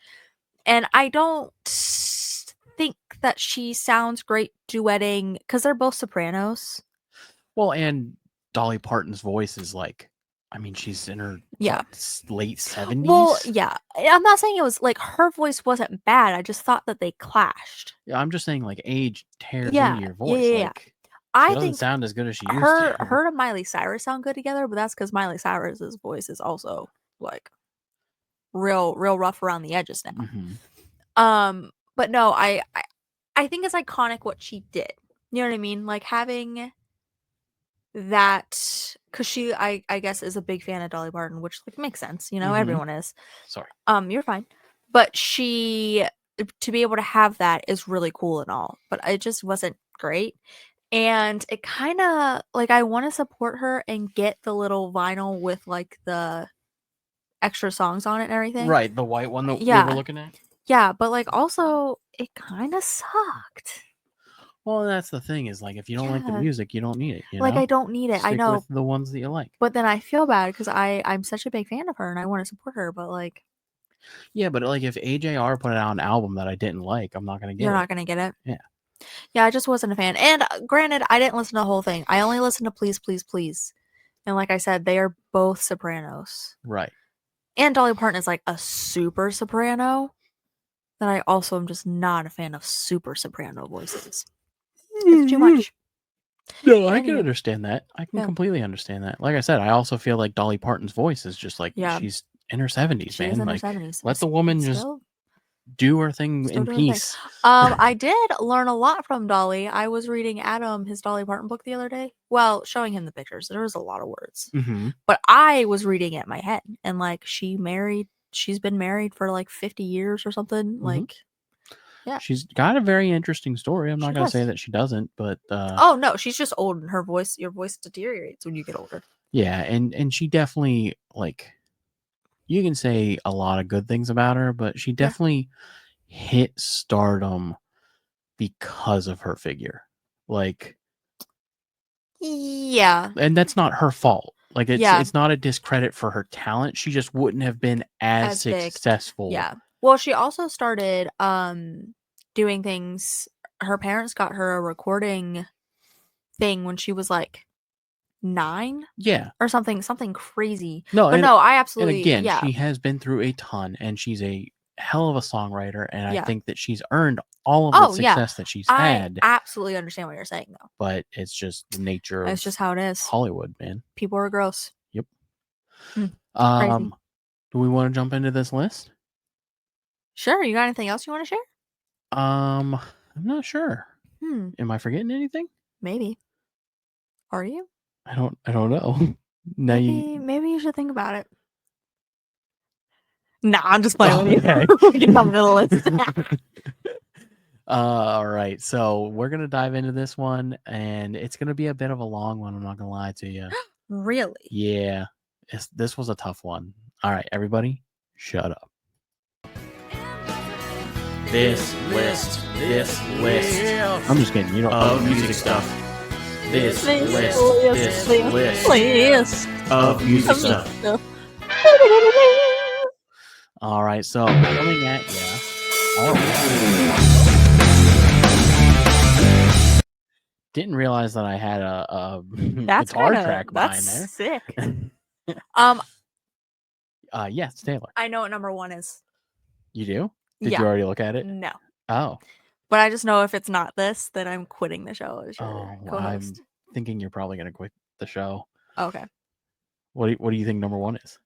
Speaker 3: and I don't think that she sounds great duetting because they're both sopranos.
Speaker 1: Well, and Dolly Parton's voice is like, I mean, she's in her
Speaker 3: Yeah.
Speaker 1: late 70s.
Speaker 3: Well, yeah. I'm not saying it was like her voice wasn't bad. I just thought that they clashed.
Speaker 1: Yeah, I'm just saying like age tears
Speaker 3: Yeah,
Speaker 1: into your
Speaker 3: yeah,
Speaker 1: voice.
Speaker 3: yeah, yeah.
Speaker 1: Like she
Speaker 3: I
Speaker 1: doesn't
Speaker 3: think
Speaker 1: sound as good as she used
Speaker 3: her
Speaker 1: to.
Speaker 3: and Miley Cyrus sound good together, but that's because Miley Cyrus's voice is also like real rough around the edges now.
Speaker 1: Mhm.
Speaker 3: But no, I think it's iconic what she did. You know what I mean? Like having that, because she I guess is a big fan of Dolly Parton, which like makes sense. You know,
Speaker 1: Mhm.
Speaker 3: everyone is.
Speaker 1: Sorry.
Speaker 3: You're fine. But she to be able to have that is really cool and all, but it just wasn't great. And it kind of like I want to support her and get the little vinyl with like the extra songs on it and everything.
Speaker 1: Right, the white one that we
Speaker 3: Yeah.
Speaker 1: were looking at.
Speaker 3: Yeah, but like also it kind of sucked.
Speaker 1: Well, that's the thing is like if you don't like the
Speaker 3: Yeah.
Speaker 1: music, you don't need it. You
Speaker 3: Like
Speaker 1: know?
Speaker 3: I don't need it. I
Speaker 1: Stick
Speaker 3: know.
Speaker 1: with the ones that you like.
Speaker 3: But then I feel bad because I'm such a big fan of her and I want to support her, but like
Speaker 1: Yeah, but like if AJR put out an album that I didn't like, I'm not gonna get
Speaker 3: you're
Speaker 1: it.
Speaker 3: not gonna get it.
Speaker 1: Yeah.
Speaker 3: Yeah, I just wasn't a fan. And granted, I didn't listen to the whole thing. I only listened to Please, Please, Please. And like I said, they are both sopranos.
Speaker 1: Right.
Speaker 3: And Dolly Parton is like a super soprano. That I also am just not a fan of super soprano voices. It's too much.
Speaker 1: No, I can
Speaker 3: Anywho.
Speaker 1: understand that. I can
Speaker 3: Yeah.
Speaker 1: completely understand that. Like I said, I also feel like Dolly Parton's voice is just like
Speaker 3: Yeah.
Speaker 1: she's in her 70s,
Speaker 3: She
Speaker 1: man.
Speaker 3: is in her
Speaker 1: Like
Speaker 3: 70s.
Speaker 1: let the woman just
Speaker 3: Still
Speaker 1: do her thing
Speaker 3: still
Speaker 1: in
Speaker 3: doing things.
Speaker 1: peace.
Speaker 3: I did learn a lot from Dolly. I was reading Adam his Dolly Parton book the other day. Well, showing him the pictures. There was a lot of words.
Speaker 1: Mm-hmm.
Speaker 3: But I was reading it in my head. And like she's been married for like 50 years or something. Like yeah.
Speaker 1: She's got a very interesting story. I'm not
Speaker 3: She
Speaker 1: gonna say
Speaker 3: does.
Speaker 1: that she doesn't, but
Speaker 3: Oh no, she's just old and your voice deteriorates when you get older.
Speaker 1: yeah, and she definitely like you can say a lot of good things about her, but she definitely hit stardom because of her figure. Like
Speaker 3: Yeah.
Speaker 1: and that's not her fault. Like
Speaker 3: Yeah.
Speaker 1: it's not a discredit for her talent. She just wouldn't have been as
Speaker 3: Big.
Speaker 1: successful.
Speaker 3: Yeah. Well, she also started doing things. Her parents got her a recording thing when she was like 9
Speaker 1: Yeah.
Speaker 3: or something crazy.
Speaker 1: No,
Speaker 3: But
Speaker 1: and,
Speaker 3: no, I
Speaker 1: and
Speaker 3: absolutely
Speaker 1: again,
Speaker 3: yeah.
Speaker 1: she has been through a ton and she's a hell of a songwriter and I
Speaker 3: Yeah.
Speaker 1: think that she's earned all of the success that she's had.
Speaker 3: I absolutely understand what you're saying though.
Speaker 1: But it's just the nature
Speaker 3: It's
Speaker 1: of
Speaker 3: just how it is.
Speaker 1: Hollywood, man.
Speaker 3: People are gross.
Speaker 1: Yep.
Speaker 3: Crazy.
Speaker 1: Do we want to jump into this list?
Speaker 3: Sure. You got anything else you want to share?
Speaker 1: I'm not sure. Am I forgetting anything?
Speaker 3: Maybe. Are you?
Speaker 1: I don't know. Now
Speaker 3: Maybe you should think about it. Nah, I'm just playing with
Speaker 1: Okay.
Speaker 3: you. We can come to the list.
Speaker 1: All right, so we're gonna dive into this one, and it's gonna be a bit of a long one. I'm not gonna lie to you.
Speaker 3: Really?
Speaker 1: Yeah, this was a tough one. All right, everybody, shut up. This list. I'm just kidding. You don't
Speaker 4: Of music stuff. This list of music stuff.
Speaker 1: All right, so coming at you. Didn't realize that I had a guitar track behind there.
Speaker 3: Sick.
Speaker 1: Yes, Taylor.
Speaker 3: I know what number 1 is.
Speaker 1: You do? Did
Speaker 3: Yeah.
Speaker 1: you already look at it?
Speaker 3: No.
Speaker 1: Oh.
Speaker 3: But I just know if it's not this, then I'm quitting the show as your
Speaker 1: I'm
Speaker 3: co-host.
Speaker 1: thinking you're probably gonna quit the show.
Speaker 3: Okay.
Speaker 1: What do you think number 1 is?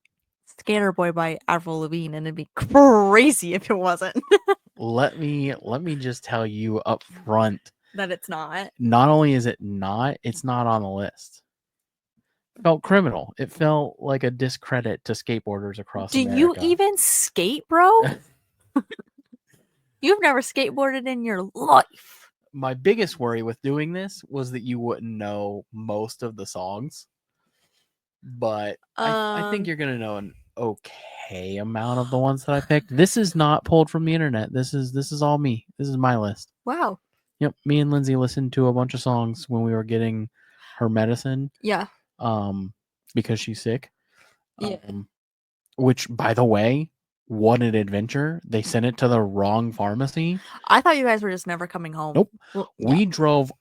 Speaker 3: Skater Boy by Avril Lavigne, and it'd be crazy if it wasn't.
Speaker 1: Let me just tell you up front.
Speaker 3: That it's not.
Speaker 1: Not only is it not, it's not on the list. It felt criminal. It felt like a discredit to skateboarders across
Speaker 3: Do
Speaker 1: America.
Speaker 3: you even skate, bro? You've never skateboarded in your life.
Speaker 1: My biggest worry with doing this was that you wouldn't know most of the songs. But I think you're gonna know an okay amount of the ones that I picked. This is not pulled from the internet. This is all me. This is my list.
Speaker 3: Wow.
Speaker 1: Yep. Me and Lindsay listened to a bunch of songs when we were getting her medicine.
Speaker 3: Yeah.
Speaker 1: Because she's sick.
Speaker 3: Yeah.
Speaker 1: Which, by the way, what an adventure. They sent it to the wrong pharmacy.
Speaker 3: I thought you guys were just never coming home.
Speaker 1: Nope.
Speaker 3: Well,
Speaker 1: We drove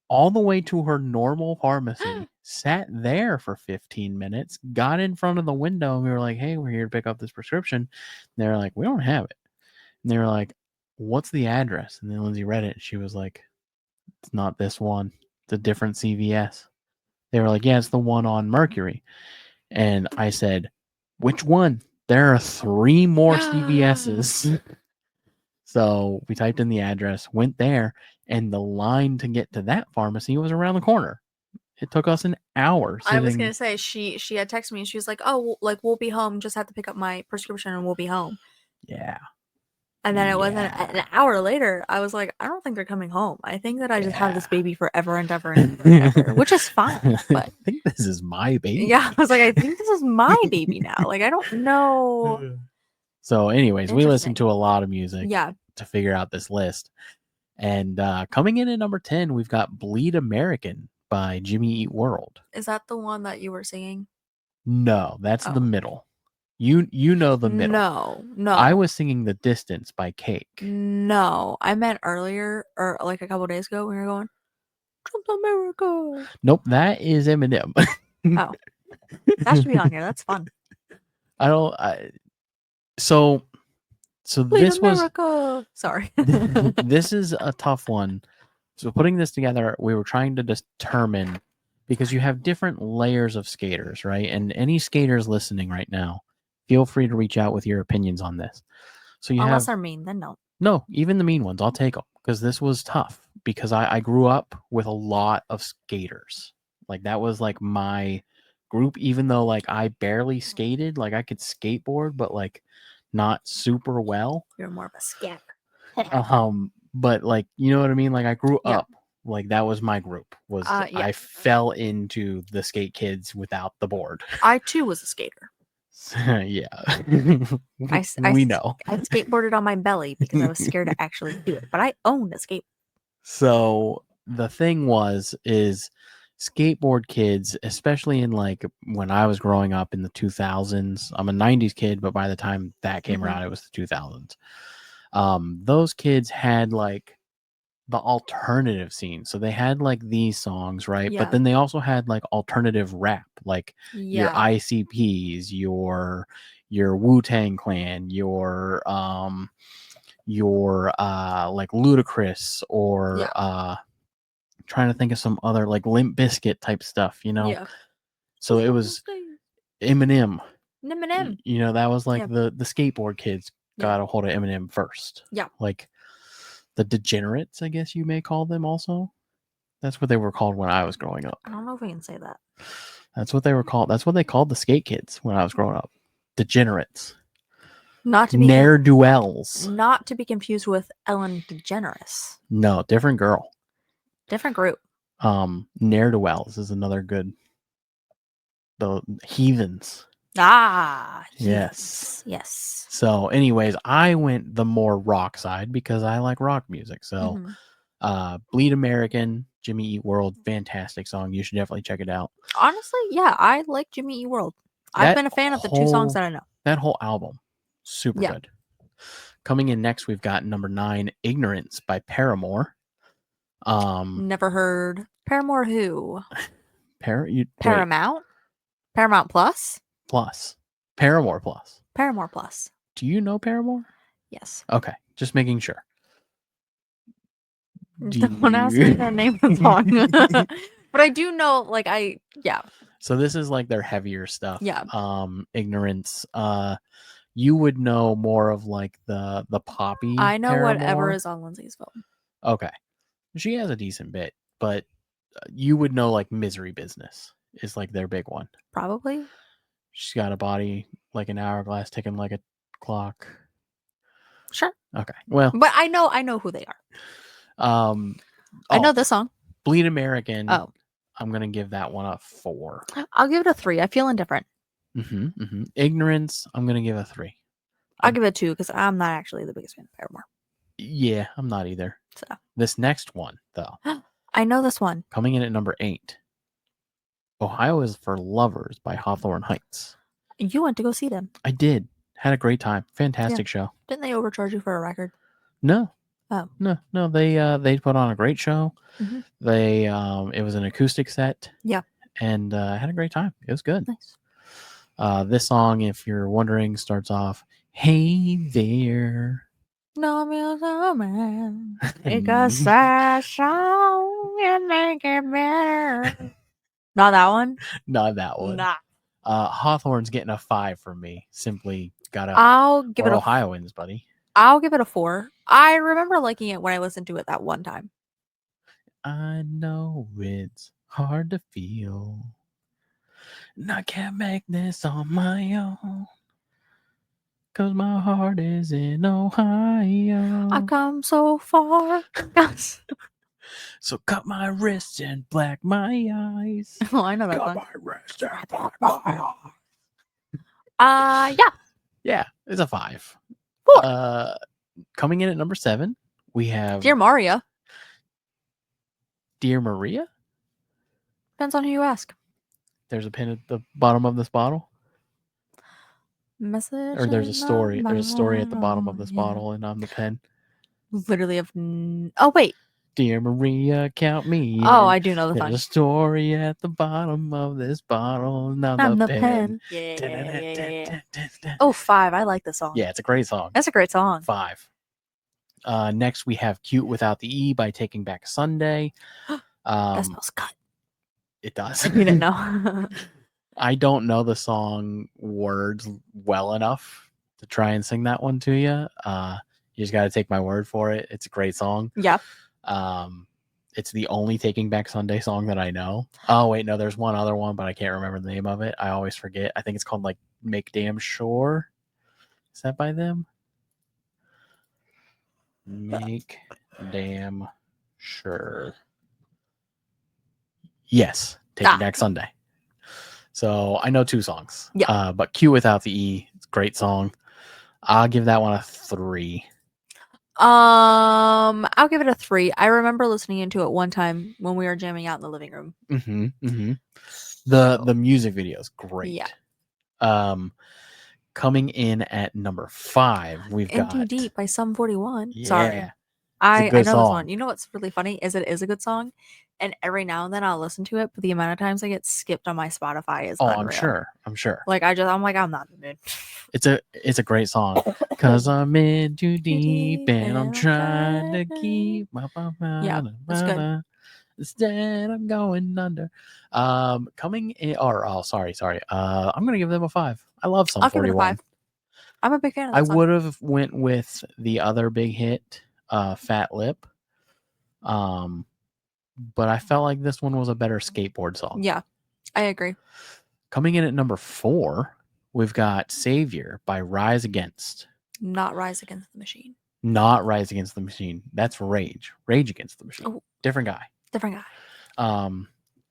Speaker 1: all the way to her normal pharmacy, sat there for 15 minutes, got in front of the window, and we were like, hey, we're here to pick up this prescription. And they were like, we don't have it. And they were like, what's the address? And then Lindsay read it, and she was like, it's not this one. It's a different CVS. They were like, yeah, it's the one on Mercury. And I said, which one? There are 3 more CVSs. So we typed in the address, went there, and the line to get to that pharmacy was around the corner. It took us an hour.
Speaker 3: I was gonna say she had texted me and she was like, "Oh, like we'll be home. Just have to pick up my prescription and we'll be home."
Speaker 1: Yeah.
Speaker 3: And then it wasn't an hour later. I was like, "I don't think they're coming home. I think that I just have this baby forever and ever and ever," which is fine. But
Speaker 1: I think this is my baby.
Speaker 3: yeah, I was like, I think this is my baby now. Like I don't know.
Speaker 1: So, anyways, we listened to a lot of music.
Speaker 3: Yeah.
Speaker 1: To figure out this list. And coming in at number 10, we've got Bleed American by Jimmy Eat World.
Speaker 3: Is that the one that you were singing?
Speaker 1: No, that's the middle. You know the middle.
Speaker 3: No.
Speaker 1: I was singing The Distance by Cake.
Speaker 3: No, I meant earlier or like a couple days ago when you were going, Trump America.
Speaker 1: Nope, that is Eminem.
Speaker 3: Oh, that should be on here. That's fun.
Speaker 1: So
Speaker 3: Bleed
Speaker 1: this
Speaker 3: America.
Speaker 1: was
Speaker 3: sorry.
Speaker 1: this is a tough one. So putting this together, we were trying to determine, because you have different layers of skaters, right? And any skaters listening right now, feel free to reach out with your opinions on this. So
Speaker 3: Unless they're mean, then no.
Speaker 1: No, even the mean ones, I'll take them, because this was tough. Because I grew up with a lot of skaters. Like that was like my group, even though like I barely skated. Like I could skateboard, but like not super well.
Speaker 3: You're more of a scat.
Speaker 1: But like, you know what I mean? Like I grew up, like that was my group. I fell into the skate kids without the board.
Speaker 3: I too was a skater.
Speaker 1: Yeah. We know.
Speaker 3: I skateboarded on my belly because I was scared to actually do it, but I owned a skate.
Speaker 1: So the thing is skateboard kids, especially in like when I was growing up in the 2000s, I'm a 90s kid, but by the time that came around, it was the 2000s. Those kids had like the alternative scene. So they had like these songs, right?
Speaker 3: Yeah.
Speaker 1: But then they also had like alternative rap, like your ICPs, your Wu-Tang Clan, your like Ludacris, or trying to think of some other like Limp Bizkit type stuff, you know?
Speaker 3: Yeah.
Speaker 1: So it was Eminem.
Speaker 3: Eminem.
Speaker 1: You know, that was like the skateboard kids got a hold of Eminem first.
Speaker 3: Yeah.
Speaker 1: Like the degenerates, I guess you may call them also. That's what they were called when I was growing up.
Speaker 3: I don't know if we can say that.
Speaker 1: That's what they were called. That's what they called the skate kids when I was growing up. Degenerates.
Speaker 3: Not to be
Speaker 1: ne'er-do-wells.
Speaker 3: Not to be confused with Ellen DeGeneres.
Speaker 1: No, different girl.
Speaker 3: Different group.
Speaker 1: Ne'er-do-wells is another good. The heathens.
Speaker 3: Yes.
Speaker 1: So anyways, I went the more rock side because I like rock music. So Bleed American, Jimmy Eat World, fantastic song. You should definitely check it out.
Speaker 3: Honestly, yeah, I like Jimmy Eat World. I've been a fan of the 2 songs that I know.
Speaker 1: That whole album, super good. Coming in next, we've got number 9, Ignorance by Paramore.
Speaker 3: Never heard. Paramore who?
Speaker 1: Paramount?
Speaker 3: Paramount Plus?
Speaker 1: Paramore Plus.
Speaker 3: Paramore Plus.
Speaker 1: Do you know Paramore?
Speaker 3: Yes.
Speaker 1: Okay, just making sure.
Speaker 3: Don't ask me to name the song. But I do know, like,
Speaker 1: So this is like their heavier stuff.
Speaker 3: Yeah.
Speaker 1: Ignorance. You would know more of like the poppy.
Speaker 3: I know whatever
Speaker 1: Paramore.
Speaker 3: is on Lindsay's phone.
Speaker 1: Okay, she has a decent bit, but you would know like Misery Business is like their big one.
Speaker 3: Probably.
Speaker 1: She's got a body like an hourglass ticking like a clock.
Speaker 3: Sure.
Speaker 1: Okay, well,
Speaker 3: But I know who they are. I know this song.
Speaker 1: Bleed American.
Speaker 3: Oh.
Speaker 1: I'm gonna give that one a 4.
Speaker 3: I'll give it a 3. I feel indifferent.
Speaker 1: Ignorance. I'm gonna give a 3.
Speaker 3: I'll give it a 2 because I'm not actually the biggest fan of Paramore.
Speaker 1: Yeah, I'm not either.
Speaker 3: So
Speaker 1: this next one though,
Speaker 3: I know this one.
Speaker 1: coming in at number 8. Ohio is for Lovers by Hawthorne Heights.
Speaker 3: You went to go see them.
Speaker 1: I did. Had a great time. Fantastic show.
Speaker 3: Didn't they overcharge you for a record?
Speaker 1: No.
Speaker 3: Oh.
Speaker 1: No. They put on a great show.
Speaker 3: Mhm.
Speaker 1: They it was an acoustic set.
Speaker 3: Yeah.
Speaker 1: And had a great time. It was good.
Speaker 3: Nice.
Speaker 1: This song, if you're wondering, starts off, "Hey there."
Speaker 3: No music man. Make a sad song and make it better. Not that one?
Speaker 1: Not that one.
Speaker 3: Nah.
Speaker 1: Hawthorne's getting a 5 from me. Simply got a
Speaker 3: I'll give it a
Speaker 1: Ohioans, buddy.
Speaker 3: I'll give it a 4. I remember liking it when I listened to it that one time.
Speaker 1: I know it's hard to feel. And I can't make this on my own. 'Cause my heart is in Ohio.
Speaker 3: I come so far.
Speaker 1: So cut my wrists and black my eyes.
Speaker 3: Oh, I know that
Speaker 1: Cut
Speaker 3: song.
Speaker 1: my wrists and black my eyes.
Speaker 3: Yeah.
Speaker 1: Yeah, it's a 5.
Speaker 3: 4.
Speaker 1: Coming in at number 7, we have
Speaker 3: Dear Maria.
Speaker 1: Dear Maria.
Speaker 3: Depends on who you ask.
Speaker 1: There's a pin at the bottom of this bottle.
Speaker 3: Message.
Speaker 1: Or there's a story. There's a story at the bottom of this bottle, and I'm the pen.
Speaker 3: Literally oh wait.
Speaker 1: Dear Maria, count me in.
Speaker 3: Oh, I do know the
Speaker 1: There's
Speaker 3: song.
Speaker 1: a story at the bottom of this bottle, and
Speaker 3: I'm the pen. Yeah. Oh, 5. I like this song.
Speaker 1: Yeah, it's a great song.
Speaker 3: That's a great song.
Speaker 1: 5. Next, we have Cute Without the E by Taking Back Sunday.
Speaker 3: That smells good.
Speaker 1: It does.
Speaker 3: You didn't know.
Speaker 1: I don't know the song words well enough to try and sing that one to you. You just got to take my word for it. It's a great song.
Speaker 3: Yeah.
Speaker 1: It's the only Taking Back Sunday song that I know. Oh, wait, no, there's one other one, but I can't remember the name of it. I always forget. I think it's called like Make Damn Sure. Is that by them? Make Damn Sure. Yes, Taking Back Sunday. So I know 2 songs.
Speaker 3: Yeah.
Speaker 1: But Q Without the E, it's a great song. I'll give that one a 3.
Speaker 3: I'll give it a 3. I remember listening into it one time when we were jamming out in the living room.
Speaker 1: The music video is great.
Speaker 3: Yeah.
Speaker 1: Coming in at number 5, we've
Speaker 3: In
Speaker 1: got
Speaker 3: Too Deep by Sum 41.
Speaker 1: Yeah.
Speaker 3: Sorry. I know
Speaker 1: good
Speaker 3: this
Speaker 1: song.
Speaker 3: one. You know what's really funny is it is a good song, and every now and then I'll listen to it, but the amount of times I get skipped on my Spotify is unreal.
Speaker 1: I'm sure.
Speaker 3: Like I'm like, I'm not in the mood.
Speaker 1: It's a great song. 'Cause I'm in too deep and I'm trying to keep my
Speaker 3: it's good.
Speaker 1: Instead I'm going under. Coming in sorry. I'm gonna give them a 5. I love Sum
Speaker 3: I'll give it a
Speaker 1: 41.
Speaker 3: 5. I'm a big fan of that
Speaker 1: I
Speaker 3: song.
Speaker 1: would have went with the other big hit, Fat Lip. But I felt like this one was a better skateboard song.
Speaker 3: Yeah, I agree.
Speaker 1: Coming in at number 4, we've got Savior by Rise Against.
Speaker 3: Not Rise Against the Machine.
Speaker 1: Not Rise Against the Machine. That's Rage. Rage Against the Machine.
Speaker 3: Oh.
Speaker 1: Different guy.
Speaker 3: Different guy.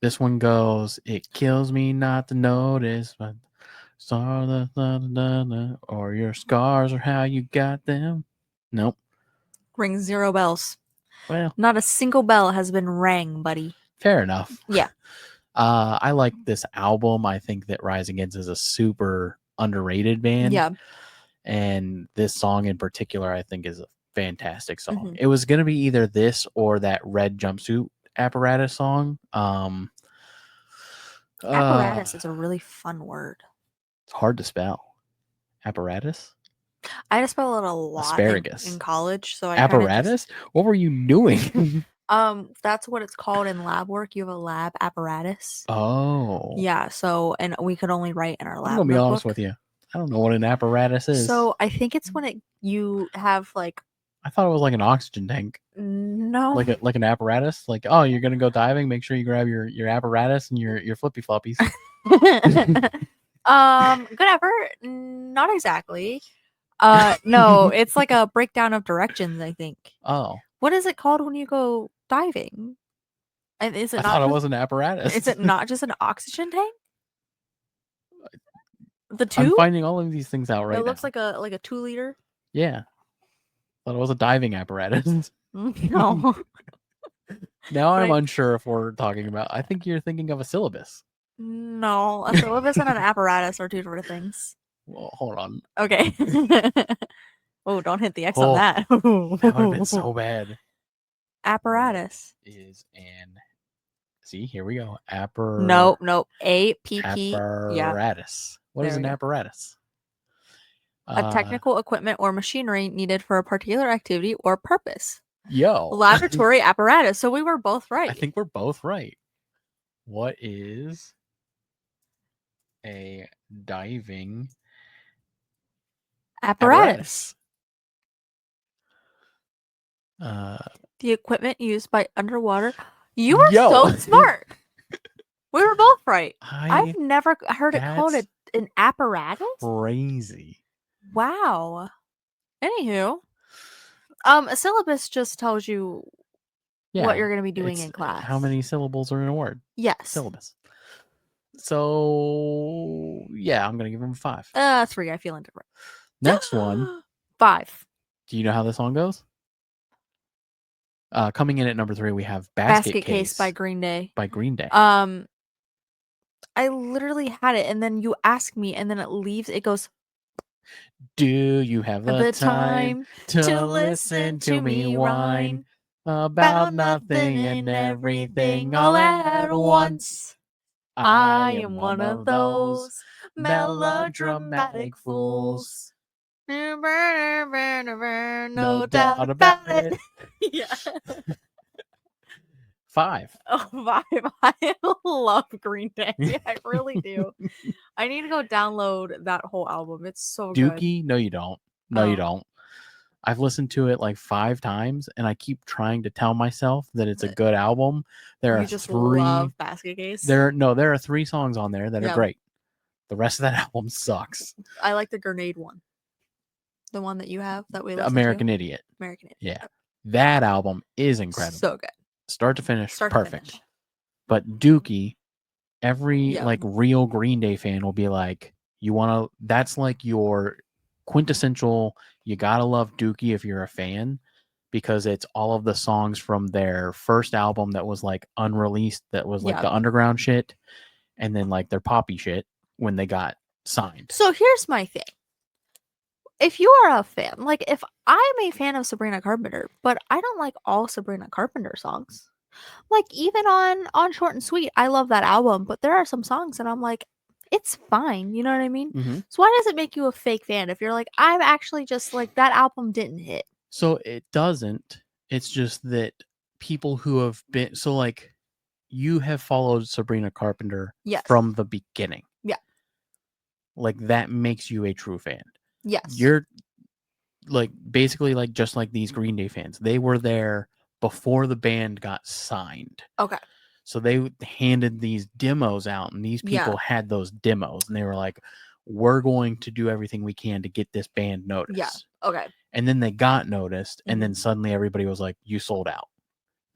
Speaker 1: This one goes, it kills me not to notice, but or your scars or how you got them. Nope.
Speaker 3: Rings 0 bells.
Speaker 1: Well,
Speaker 3: not a single bell has been rang, buddy.
Speaker 1: Fair enough.
Speaker 3: Yeah.
Speaker 1: I like this album. I think that Rise Against is a super underrated band.
Speaker 3: Yeah.
Speaker 1: And this song in particular, I think, is a fantastic song.
Speaker 3: Mm-hmm.
Speaker 1: It was going to be either this or that Red Jumpsuit Apparatus song.
Speaker 3: Apparatus is a really fun word.
Speaker 1: It's hard to spell. Apparatus?
Speaker 3: I had to spell it a lot
Speaker 1: Asparagus.
Speaker 3: in college. So I
Speaker 1: Apparatus? What were you doing?
Speaker 3: That's what it's called in lab work. You have a lab apparatus.
Speaker 1: Oh.
Speaker 3: Yeah, so and we could only write in our lab
Speaker 1: I'm gonna be honest
Speaker 3: notebook.
Speaker 1: with you. I don't know what an apparatus is.
Speaker 3: So I think it's when you have like
Speaker 1: I thought it was like an oxygen tank.
Speaker 3: no
Speaker 1: Like an apparatus. Like, oh, you're gonna go diving, make sure you grab your apparatus and your flippy floppies.
Speaker 3: good effort. Not exactly. No, it's like a breakdown of directions, I think.
Speaker 1: Oh.
Speaker 3: What is it called when you go diving? And is it
Speaker 1: I
Speaker 3: not
Speaker 1: thought it
Speaker 3: just-
Speaker 1: was an apparatus.
Speaker 3: Is it not just an oxygen tank? The
Speaker 1: I'm
Speaker 3: 2?
Speaker 1: finding all of these things out right
Speaker 3: It looks
Speaker 1: now.
Speaker 3: like a 2-liter.
Speaker 1: Yeah. Thought it was a diving apparatus.
Speaker 3: No.
Speaker 1: Now
Speaker 3: But
Speaker 1: I'm
Speaker 3: I-
Speaker 1: unsure if we're talking about. I think you're thinking of a syllabus.
Speaker 3: No, a syllabus and an apparatus are 2 different things.
Speaker 1: Well, hold on.
Speaker 3: Okay. Oh, don't hit the X
Speaker 1: Oh,
Speaker 3: on that.
Speaker 1: That would have been so bad.
Speaker 3: Apparatus.
Speaker 1: Is an. See, here we go.
Speaker 3: Nope. APP. Yeah.
Speaker 1: Apparatus. What is
Speaker 3: There
Speaker 1: an
Speaker 3: we go.
Speaker 1: apparatus?
Speaker 3: A technical equipment or machinery needed for a particular activity or purpose.
Speaker 1: Yo.
Speaker 3: Laboratory apparatus. So we were both right.
Speaker 1: I think we're both right. What is a diving
Speaker 3: apparatus.
Speaker 1: apparatus?
Speaker 3: The equipment used by underwater. You are
Speaker 1: Yo.
Speaker 3: so smart. We were both right.
Speaker 1: I
Speaker 3: I've never heard it called
Speaker 1: that's
Speaker 3: an apparatus.
Speaker 1: crazy.
Speaker 3: Wow. Anywho, a syllabus just tells you
Speaker 1: Yeah,
Speaker 3: what you're going to be doing
Speaker 1: it's,
Speaker 3: in class.
Speaker 1: How many syllables are in a word?
Speaker 3: Yes.
Speaker 1: Syllabus. So yeah, I'm gonna give him a 5.
Speaker 3: 3. I feel indifferent.
Speaker 1: Next one.
Speaker 3: 5.
Speaker 1: Do you know how this song goes? Coming in at number 3, we have
Speaker 3: Basket Case by Green Day.
Speaker 1: by Green Day.
Speaker 3: I literally had it, and then you ask me, and then it leaves. It goes.
Speaker 1: Do you have
Speaker 3: The
Speaker 1: time
Speaker 3: time
Speaker 1: to listen to me whine about nothing and everything all at once?
Speaker 3: I am one of those melodramatic fools. No doubt about it. Yeah.
Speaker 1: 5.
Speaker 3: Oh, 5. I love Green Day. I really do. I need to go download that whole album. It's so good.
Speaker 1: Dookie? No, you don't. No, you
Speaker 3: Oh.
Speaker 1: don't. I've listened to it like 5 times, and I keep trying to tell myself that it's a good album. There
Speaker 3: You
Speaker 1: are
Speaker 3: just
Speaker 1: 3.
Speaker 3: love Basket Case.
Speaker 1: There are 3 songs on there that
Speaker 3: Yeah.
Speaker 1: are great. The rest of that album sucks.
Speaker 3: I like the Grenade one. The one that you have that we listen
Speaker 1: American
Speaker 3: to.
Speaker 1: Idiot.
Speaker 3: American Idiot.
Speaker 1: Yeah. That album is incredible.
Speaker 3: So good.
Speaker 1: Start to finish,
Speaker 3: Start to
Speaker 1: perfect.
Speaker 3: finish.
Speaker 1: But Dookie, every
Speaker 3: Yeah.
Speaker 1: like real Green Day fan will be like, that's like your quintessential, you gotta love Dookie if you're a fan, because it's all of the songs from their first album that was like unreleased, that was like
Speaker 3: Yeah.
Speaker 1: the underground shit, and then like their poppy shit when they got signed.
Speaker 3: So here's my thing. If you are a fan, like if I'm a fan of Sabrina Carpenter, but I don't like all Sabrina Carpenter songs. Like even on Short and Sweet, I love that album, but there are some songs and I'm like, it's fine. You know what I mean?
Speaker 1: Mhm.
Speaker 3: So why does it make you a fake fan if you're like, I'm actually just like that album didn't hit?
Speaker 1: So it doesn't. It's just that people who have been like you have followed Sabrina Carpenter
Speaker 3: Yes.
Speaker 1: from the beginning.
Speaker 3: Yeah.
Speaker 1: Like that makes you a true fan.
Speaker 3: Yes.
Speaker 1: You're like basically like just like these Green Day fans. They were there before the band got signed.
Speaker 3: Okay.
Speaker 1: So they handed these demos out, and these
Speaker 3: Yeah.
Speaker 1: people had those demos, and they were like, we're going to do everything we can to get this band noticed.
Speaker 3: Yeah. Okay.
Speaker 1: And then they got noticed, and
Speaker 3: Mm-hmm.
Speaker 1: then suddenly everybody was like, you sold out.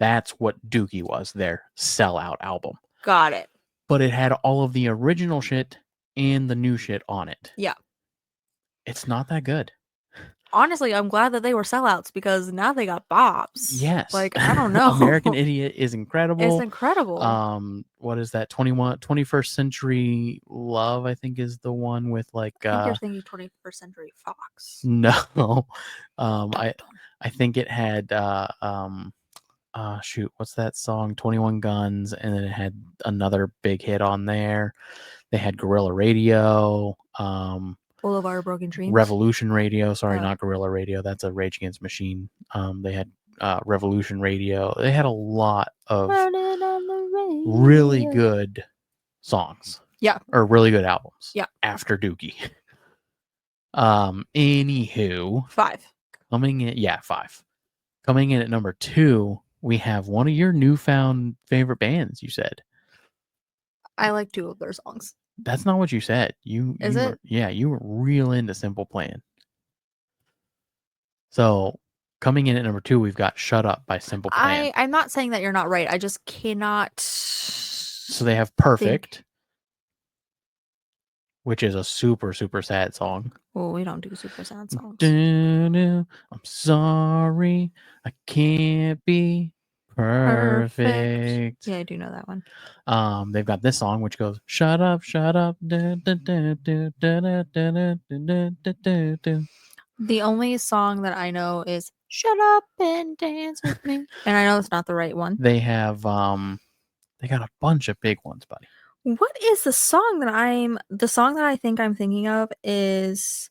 Speaker 1: That's what Dookie was, their sellout album.
Speaker 3: Got it.
Speaker 1: But it had all of the original shit and the new shit on it.
Speaker 3: Yeah.
Speaker 1: It's not that good.
Speaker 3: Honestly, I'm glad that they were sellouts because now they got bops.
Speaker 1: Yes.
Speaker 3: Like, I don't know.
Speaker 1: American Idiot is incredible.
Speaker 3: It's incredible.
Speaker 1: What is that? 21st Century Love, I think, is the one with like
Speaker 3: I think you're thinking 21st Century Fox.
Speaker 1: no. I think it had shoot, what's that song? 21 Guns, and then it had another big hit on there. They had Guerrilla Radio,
Speaker 3: Boulevard of Broken Dreams.
Speaker 1: Revolution Radio. Sorry,
Speaker 3: Oh.
Speaker 1: not Guerrilla Radio. That's a Rage Against the Machine. They had Revolution Radio. They had a lot of
Speaker 3: Running on the
Speaker 1: really
Speaker 3: radio.
Speaker 1: good songs.
Speaker 3: Yeah.
Speaker 1: Or really good albums.
Speaker 3: Yeah.
Speaker 1: After Dookie. Anywho.
Speaker 3: 5.
Speaker 1: Coming in, 5. Coming in at number 2, we have one of your newfound favorite bands, you said.
Speaker 3: I like 2 of their songs.
Speaker 1: That's not what you said. You
Speaker 3: Is
Speaker 1: were,
Speaker 3: it?
Speaker 1: yeah, you were real into Simple Plan. So coming in at number 2, we've got Shut Up by Simple Plan.
Speaker 3: I'm not saying that you're not right. I just cannot.
Speaker 1: So they have Perfect, which is a super, super sad song.
Speaker 3: Well, we don't do super sad songs.
Speaker 1: I'm sorry, I can't be perfect.
Speaker 3: Yeah, I do know that one.
Speaker 1: They've got this song which goes, shut up, shut up.
Speaker 3: The only song that I know is Shut Up and Dance With Me. And I know it's not the right one.
Speaker 1: They have they got a bunch of big ones, buddy.
Speaker 3: What is the song that I think I'm thinking of is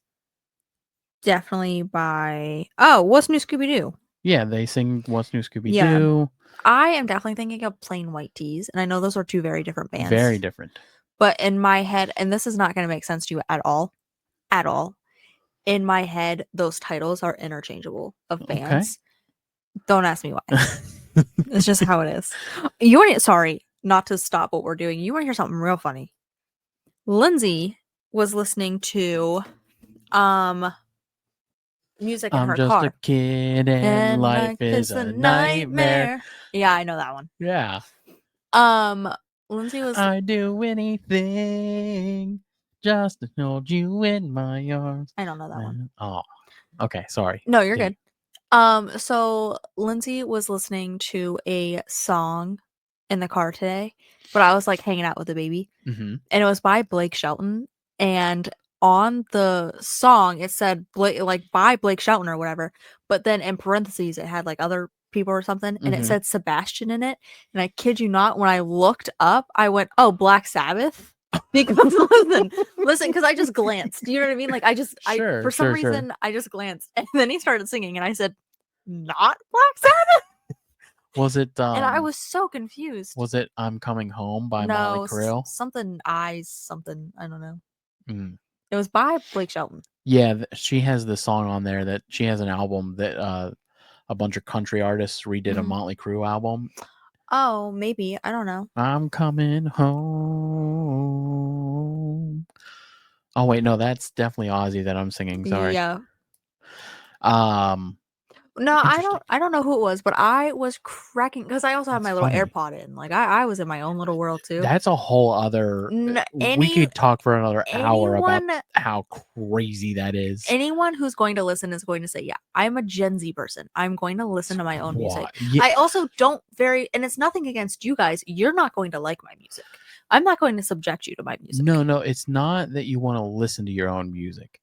Speaker 3: definitely by What's New Scooby-Doo?
Speaker 1: Yeah, they sing What's New Scooby-Doo.
Speaker 3: Yeah. I am definitely thinking of Plain White Tees, and I know those are 2 very different bands.
Speaker 1: Very different.
Speaker 3: But in my head, and this is not going to make sense to you at all. In my head, those titles are interchangeable of bands. Okay. Don't ask me why. It's just how it is. Sorry, not to stop what we're doing. You want to hear something real funny? Lindsay was listening to music in her car.
Speaker 1: I'm just a kid and life is a nightmare.
Speaker 3: Yeah, I know that one.
Speaker 1: Yeah.
Speaker 3: Lindsay was.
Speaker 1: I'd do anything just to hold you in my arms.
Speaker 3: I don't know that one.
Speaker 1: Oh, okay. Sorry.
Speaker 3: No, you're good. So Lindsay was listening to a song in the car today, but I was like hanging out with the baby, and it was by Blake Shelton. And on the song, it said by Blake Shelton or whatever, but then in parentheses, it had like other people or something, and it said Sebastian in it. And I kid you not, when I looked up, I went, "Oh, Black Sabbath." Because listen, because I just glanced. Do you know what I mean? Like for some reason, I just glanced, and then he started singing, and I said, "Not Black Sabbath."
Speaker 1: Was it?
Speaker 3: And I was so confused.
Speaker 1: Was it "I'm Coming Home" by Molly Krill?
Speaker 3: Something I don't know. It was by Blake Shelton.
Speaker 1: Yeah, she has the song on there that she has an album that a bunch of country artists redid a Motley Crue album.
Speaker 3: Oh, maybe. I don't know.
Speaker 1: I'm coming home. Oh wait, no, that's definitely Ozzy that I'm singing. Sorry.
Speaker 3: Yeah. No, I don't know who it was, but I was cracking because I also have my little AirPod in. Like I was in my own little world too.
Speaker 1: That's a whole other. We could talk for another hour about how crazy that is.
Speaker 3: Anyone who's going to listen is going to say, "Yeah, I'm a Gen Z person. I'm going to listen to my own music."
Speaker 1: Yeah.
Speaker 3: I also don't and it's nothing against you guys. You're not going to like my music. I'm not going to subject you to my music.
Speaker 1: No, it's not that you want to listen to your own music.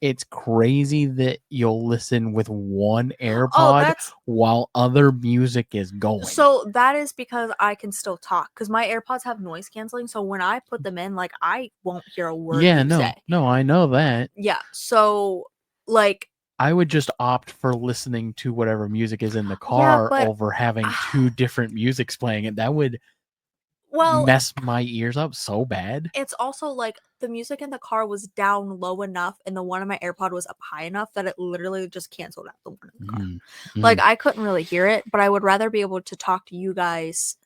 Speaker 1: It's crazy that you'll listen with one AirPod while other music is going.
Speaker 3: So that is because I can still talk because my AirPods have noise canceling. So when I put them in, like I won't hear a word.
Speaker 1: Yeah,
Speaker 3: you say.
Speaker 1: No, I know that.
Speaker 3: Yeah. So like
Speaker 1: I would just opt for listening to whatever music is in the car over having 2 different musics playing it. That would mess my ears up so bad.
Speaker 3: It's also like the music in the car was down low enough and the one in my AirPod was up high enough that it literally just canceled out the one in the car. Like I couldn't really hear it, but I would rather be able to talk to you guys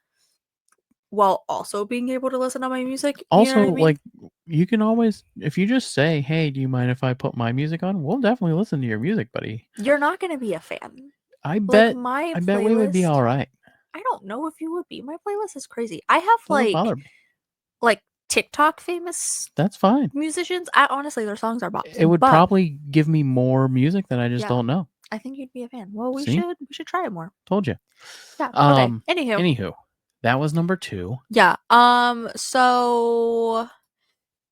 Speaker 3: while also being able to listen to my music.
Speaker 1: Also,
Speaker 3: you know what I mean?
Speaker 1: like you can always, if you just say, "Hey, do you mind if I put my music on?" We'll definitely listen to your music, buddy.
Speaker 3: You're not going to be a fan.
Speaker 1: I bet we would be all right.
Speaker 3: I don't know if you would be. My playlist is crazy. I have like TikTok famous.
Speaker 1: That's fine.
Speaker 3: Musicians. Honestly, their songs are bops.
Speaker 1: It would probably give me more music that I just don't know.
Speaker 3: I think you'd be a fan. Well, we should try it more.
Speaker 1: Told you.
Speaker 3: Yeah. Okay.
Speaker 1: Anywho, that was number 2.
Speaker 3: Yeah. So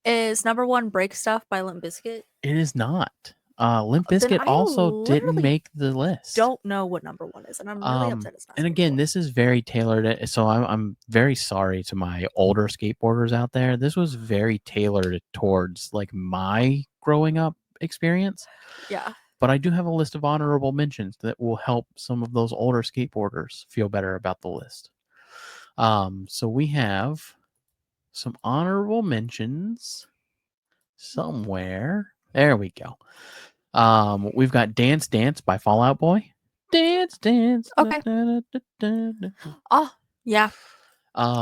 Speaker 3: is number 1 Break Stuff by Limp Bizkit?
Speaker 1: It is not. Limp Bizkit also didn't make the list.
Speaker 3: Don't know what number 1 is, and I'm really upset it's not.
Speaker 1: And again, this is very tailored. So I'm very sorry to my older skateboarders out there. This was very tailored towards like my growing up experience.
Speaker 3: Yeah.
Speaker 1: But I do have a list of honorable mentions that will help some of those older skateboarders feel better about the list. So we have some honorable mentions somewhere. There we go. We've got Dance Dance by Fall Out Boy. Dance Dance.
Speaker 3: Okay. Oh, yeah.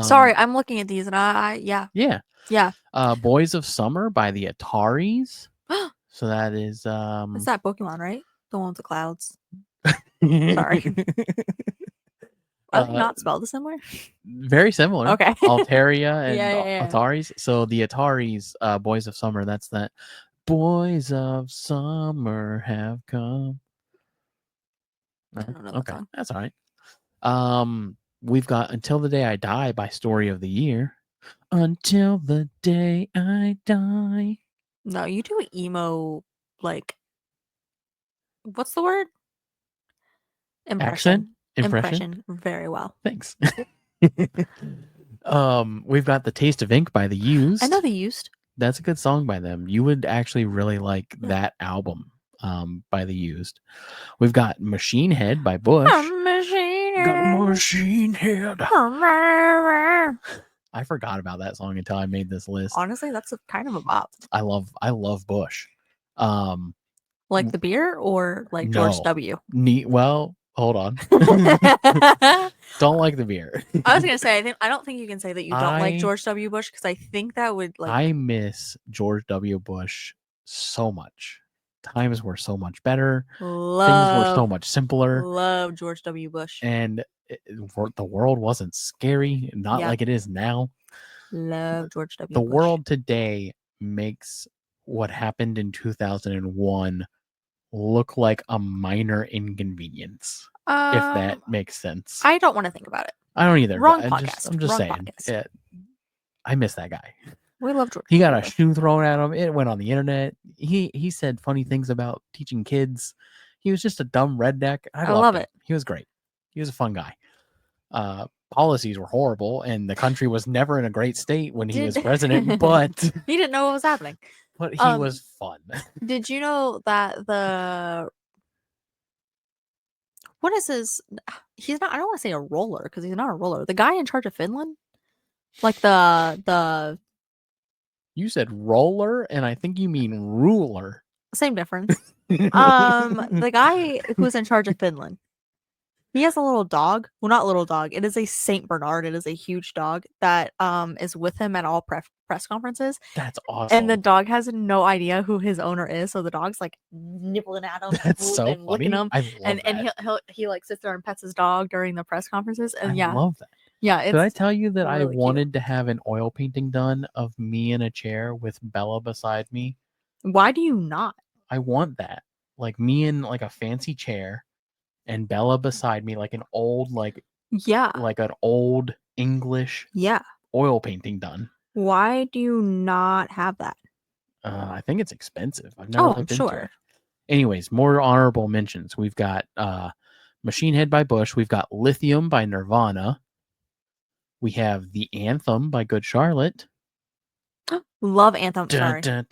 Speaker 3: Sorry, I'm looking at these and yeah.
Speaker 1: Yeah. Boys of Summer by the Ataris. So that is
Speaker 3: It's that Pokemon, right? The one with the clouds. Sorry. Are they not spelled the same way?
Speaker 1: Very similar.
Speaker 3: Okay.
Speaker 1: Altaria and
Speaker 3: Yeah.
Speaker 1: Ataris. So the Ataris, Boys of Summer, that's that. Boys of Summer have come.
Speaker 3: I don't know that
Speaker 1: Okay,
Speaker 3: song.
Speaker 1: that's all right. We've got Until the Day I Die by Story of the Year. Until the Day I Die.
Speaker 3: No, you do emo, like, what's the word?
Speaker 1: Accent?
Speaker 3: Impression. Very well.
Speaker 1: Thanks. We've got The Taste of Ink by The Used.
Speaker 3: I know The Used.
Speaker 1: That's a good song by them. You would actually really like that album by The Used. We've got Machine Head by Bush. Machine Head. I forgot about that song until I made this list.
Speaker 3: Honestly, that's kind of a bop.
Speaker 1: I love Bush.
Speaker 3: Like the beer or like George W?
Speaker 1: Well, hold on. Don't like the beer.
Speaker 3: I was gonna say I don't think you can say that you don't like George W. Bush because I think that would like
Speaker 1: I miss George W. Bush so much. Times were so much better. Things were so much simpler.
Speaker 3: Love George W. Bush.
Speaker 1: And the world wasn't scary, not like it is now.
Speaker 3: Love George W.
Speaker 1: The
Speaker 3: Bush.
Speaker 1: world today makes what happened in 2001 look like a minor inconvenience, if that makes sense.
Speaker 3: I don't want to think about it.
Speaker 1: I don't either.
Speaker 3: Wrong podcast.
Speaker 1: I'm just
Speaker 3: Wrong
Speaker 1: saying.
Speaker 3: podcast.
Speaker 1: I miss that guy.
Speaker 3: We love George.
Speaker 1: He got a shoe thrown at him. It went on the internet. He said funny things about teaching kids. He was just a dumb redneck. I love it. He was great. He was a fun guy. Policies were horrible, and the country was never in a great state when he was president. But
Speaker 3: he didn't know what was happening.
Speaker 1: But he was fun.
Speaker 3: Did you know that what is his? He's not. I don't want to say a roller because he's not a roller. The guy in charge of Finland, like the.
Speaker 1: You said roller, and I think you mean ruler.
Speaker 3: Same difference. The guy who's in charge of Finland. He has a little dog. Well, not little dog. It is a Saint Bernard. It is a huge dog that is with him at all press conferences.
Speaker 1: That's awesome.
Speaker 3: And the dog has no idea who his owner is, so the dog's like nibbling at him.
Speaker 1: That's so
Speaker 3: and licking him.
Speaker 1: I love that.
Speaker 3: And he like sits there and pets his dog during the press conferences. And
Speaker 1: I love that.
Speaker 3: Yeah.
Speaker 1: Did I tell you that
Speaker 3: really
Speaker 1: I wanted to have an oil painting done of me in a chair with Bella beside me?
Speaker 3: Why do you not?
Speaker 1: I want that. Like me in like a fancy chair and Bella beside me, like an old, like an old English oil painting done.
Speaker 3: Why do you not have that?
Speaker 1: I think it's expensive. I've never looked into it.
Speaker 3: Sure.
Speaker 1: Anyways, more honorable mentions. We've got Machine Head by Bush. We've got Lithium by Nirvana. We have The Anthem by Good Charlotte.
Speaker 3: Love Anthem. Sorry. Love.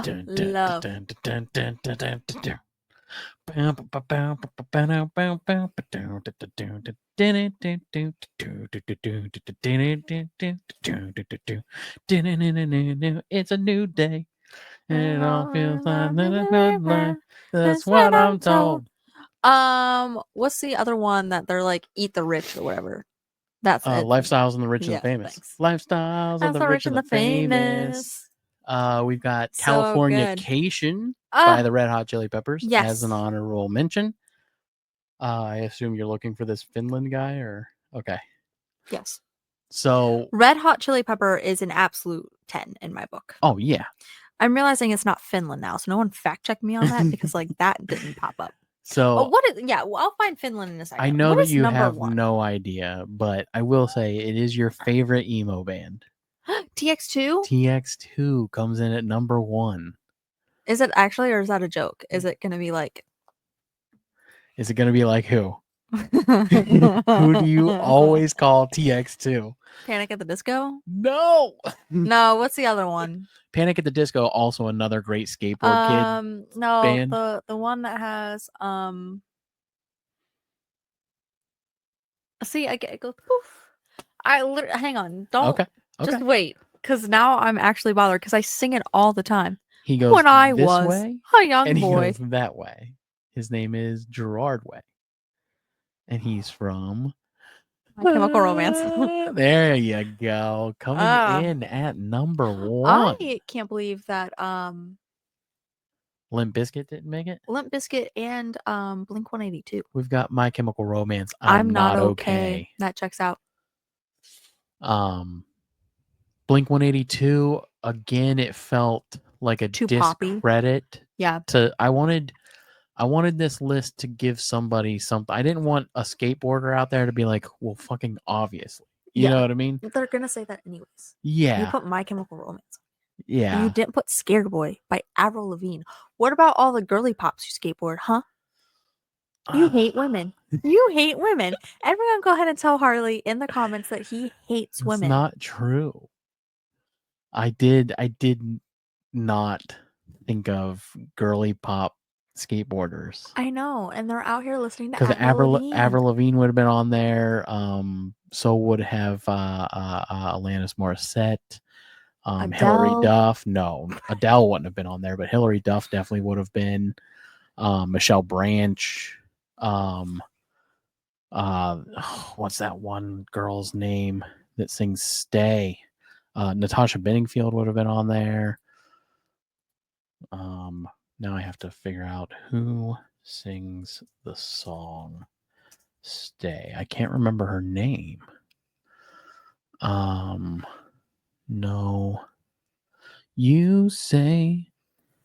Speaker 1: It's a new day. And it all feels like that's what I'm told.
Speaker 3: What's the other one that they're like eat the rich or whatever? That's
Speaker 1: Lifestyles and the Rich and the Famous.
Speaker 3: Thanks.
Speaker 1: Lifestyles and the Rich and the Famous. We've got Californication by the Red Hot Chili Peppers as an honorable mention. I assume you're looking for this Finland guy, or okay.
Speaker 3: Yes.
Speaker 1: So
Speaker 3: Red Hot Chili Pepper is an absolute 10 in my book.
Speaker 1: Oh yeah.
Speaker 3: I'm realizing it's not Finland now, so no one fact check me on that because like that didn't pop up.
Speaker 1: So
Speaker 3: what is I'll find Finland in a second.
Speaker 1: I know that you have no idea, but I will say it is your favorite emo band.
Speaker 3: TX2?
Speaker 1: TX2 comes in at number 1.
Speaker 3: Is it actually, or is that a joke? Is it gonna be like
Speaker 1: who? Who do you always call TX2?
Speaker 3: Panic at the Disco?
Speaker 1: No.
Speaker 3: No, what's the other one?
Speaker 1: Panic at the Disco, also another great skateboard kid.
Speaker 3: No,
Speaker 1: band?
Speaker 3: the one that has see, it goes poof. Hang on, don't
Speaker 1: Okay.
Speaker 3: just wait, because now I'm actually bothered because I sing it all the time.
Speaker 1: He goes
Speaker 3: When I
Speaker 1: this
Speaker 3: was
Speaker 1: way,
Speaker 3: a young
Speaker 1: and he
Speaker 3: boy.
Speaker 1: goes that way. His name is Gerard Way, and he's from
Speaker 3: My Chemical Romance.
Speaker 1: There you go, coming in at number 1.
Speaker 3: I can't believe that
Speaker 1: Limp Bizkit didn't make it.
Speaker 3: Limp Bizkit and Blink 182.
Speaker 1: We've got My Chemical Romance.
Speaker 3: I'm not okay. That checks out.
Speaker 1: Blink 182 again. It felt like a
Speaker 3: Too poppy.
Speaker 1: discredit.
Speaker 3: Yeah.
Speaker 1: I wanted this list to give somebody something. I didn't want a skateboarder out there to be like, well, fucking obviously. You know what I mean?
Speaker 3: They're gonna say that anyways.
Speaker 1: Yeah.
Speaker 3: You put My Chemical Romance.
Speaker 1: Yeah.
Speaker 3: You didn't put Scared Boy by Avril Lavigne. What about all the girly pops who skateboard, huh? You hate women. You hate women. Everyone go ahead and tell Harley in the comments that he hates women.
Speaker 1: It's not true. I did not think of girly pop skateboarders.
Speaker 3: I know, and they're out here listening to
Speaker 1: Because
Speaker 3: Avril
Speaker 1: Avril Lavigne would have been on there. So would have Alanis Morissette. Hillary
Speaker 3: Adele.
Speaker 1: Duff. No, Adele wouldn't have been on there, but Hillary Duff definitely would have been. Michelle Branch. What's that one girl's name that sings Stay? Natasha Bedingfield would have been on there. Now I have to figure out who sings the song Stay. I can't remember her name. No. You say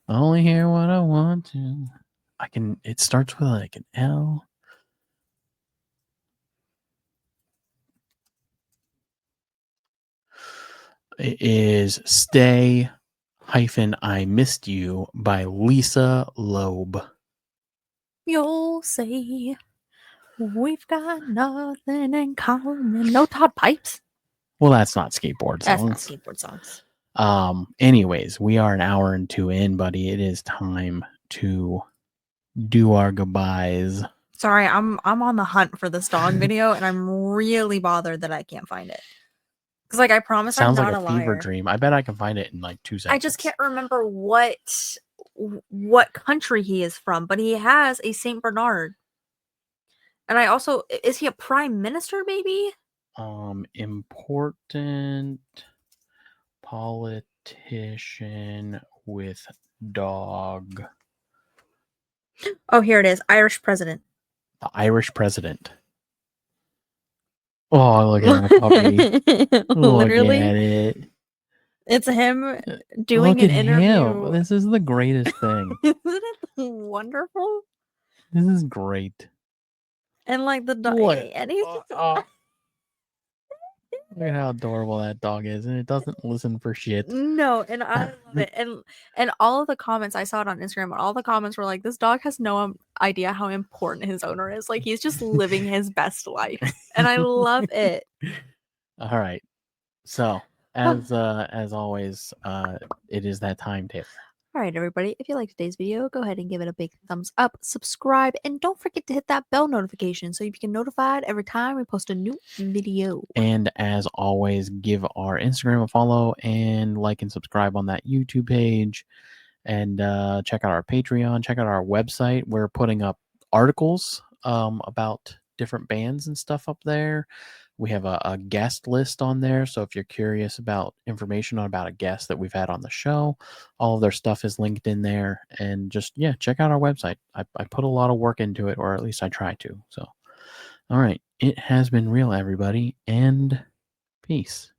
Speaker 1: I only hear what I want to. It starts with like an L. It is Stay -I Missed You by Lisa Loeb.
Speaker 3: You'll say we've got nothing in common. No Todd Pipes.
Speaker 1: Well, that's not skateboard songs.
Speaker 3: That's not skateboard songs.
Speaker 1: Anyways, we are an hour and 2 in, buddy. It is time to do our goodbyes.
Speaker 3: Sorry, I'm on the hunt for this dog video, and I'm really bothered that I can't find it. Because, like, I promise
Speaker 1: Sounds
Speaker 3: I'm not
Speaker 1: like a
Speaker 3: liar.
Speaker 1: fever dream. I bet I can find it in like 2 seconds.
Speaker 3: I just can't remember what country he is from, but he has a Saint Bernard. And I also, is he a prime minister, maybe?
Speaker 1: Important politician with dog.
Speaker 3: Oh, here it is. Irish president.
Speaker 1: The Irish president. Oh, look at that puppy.
Speaker 3: Literally.
Speaker 1: Look at it.
Speaker 3: It's him doing
Speaker 1: Look
Speaker 3: an
Speaker 1: at
Speaker 3: interview.
Speaker 1: him. This is the greatest thing.
Speaker 3: Isn't it wonderful?
Speaker 1: This is great.
Speaker 3: And like the dog,
Speaker 1: Look.
Speaker 3: and he's
Speaker 1: Look at how adorable that dog is, and it doesn't listen for shit.
Speaker 3: no, and I love it. And all of the comments, I saw it on Instagram, and all the comments were like, "This dog has no idea how important his owner is. Like he's just living his best life," and I love it.
Speaker 1: All right, so as always, it is that time, Taylor.
Speaker 3: All right, everybody. If you liked today's video, go ahead and give it a big thumbs up, subscribe, and don't forget to hit that bell notification so you can get notified every time we post a new video.
Speaker 1: And as always, give our Instagram a follow and like and subscribe on that YouTube page. And check out our Patreon. Check out our website. We're putting up articles about different bands and stuff up there. We have a guest list on there. So if you're curious about information about a guest that we've had on the show, all of their stuff is linked in there. And just, yeah, check out our website. I put a lot of work into it, or at least I try to. So, all right. It has been real, everybody. And peace.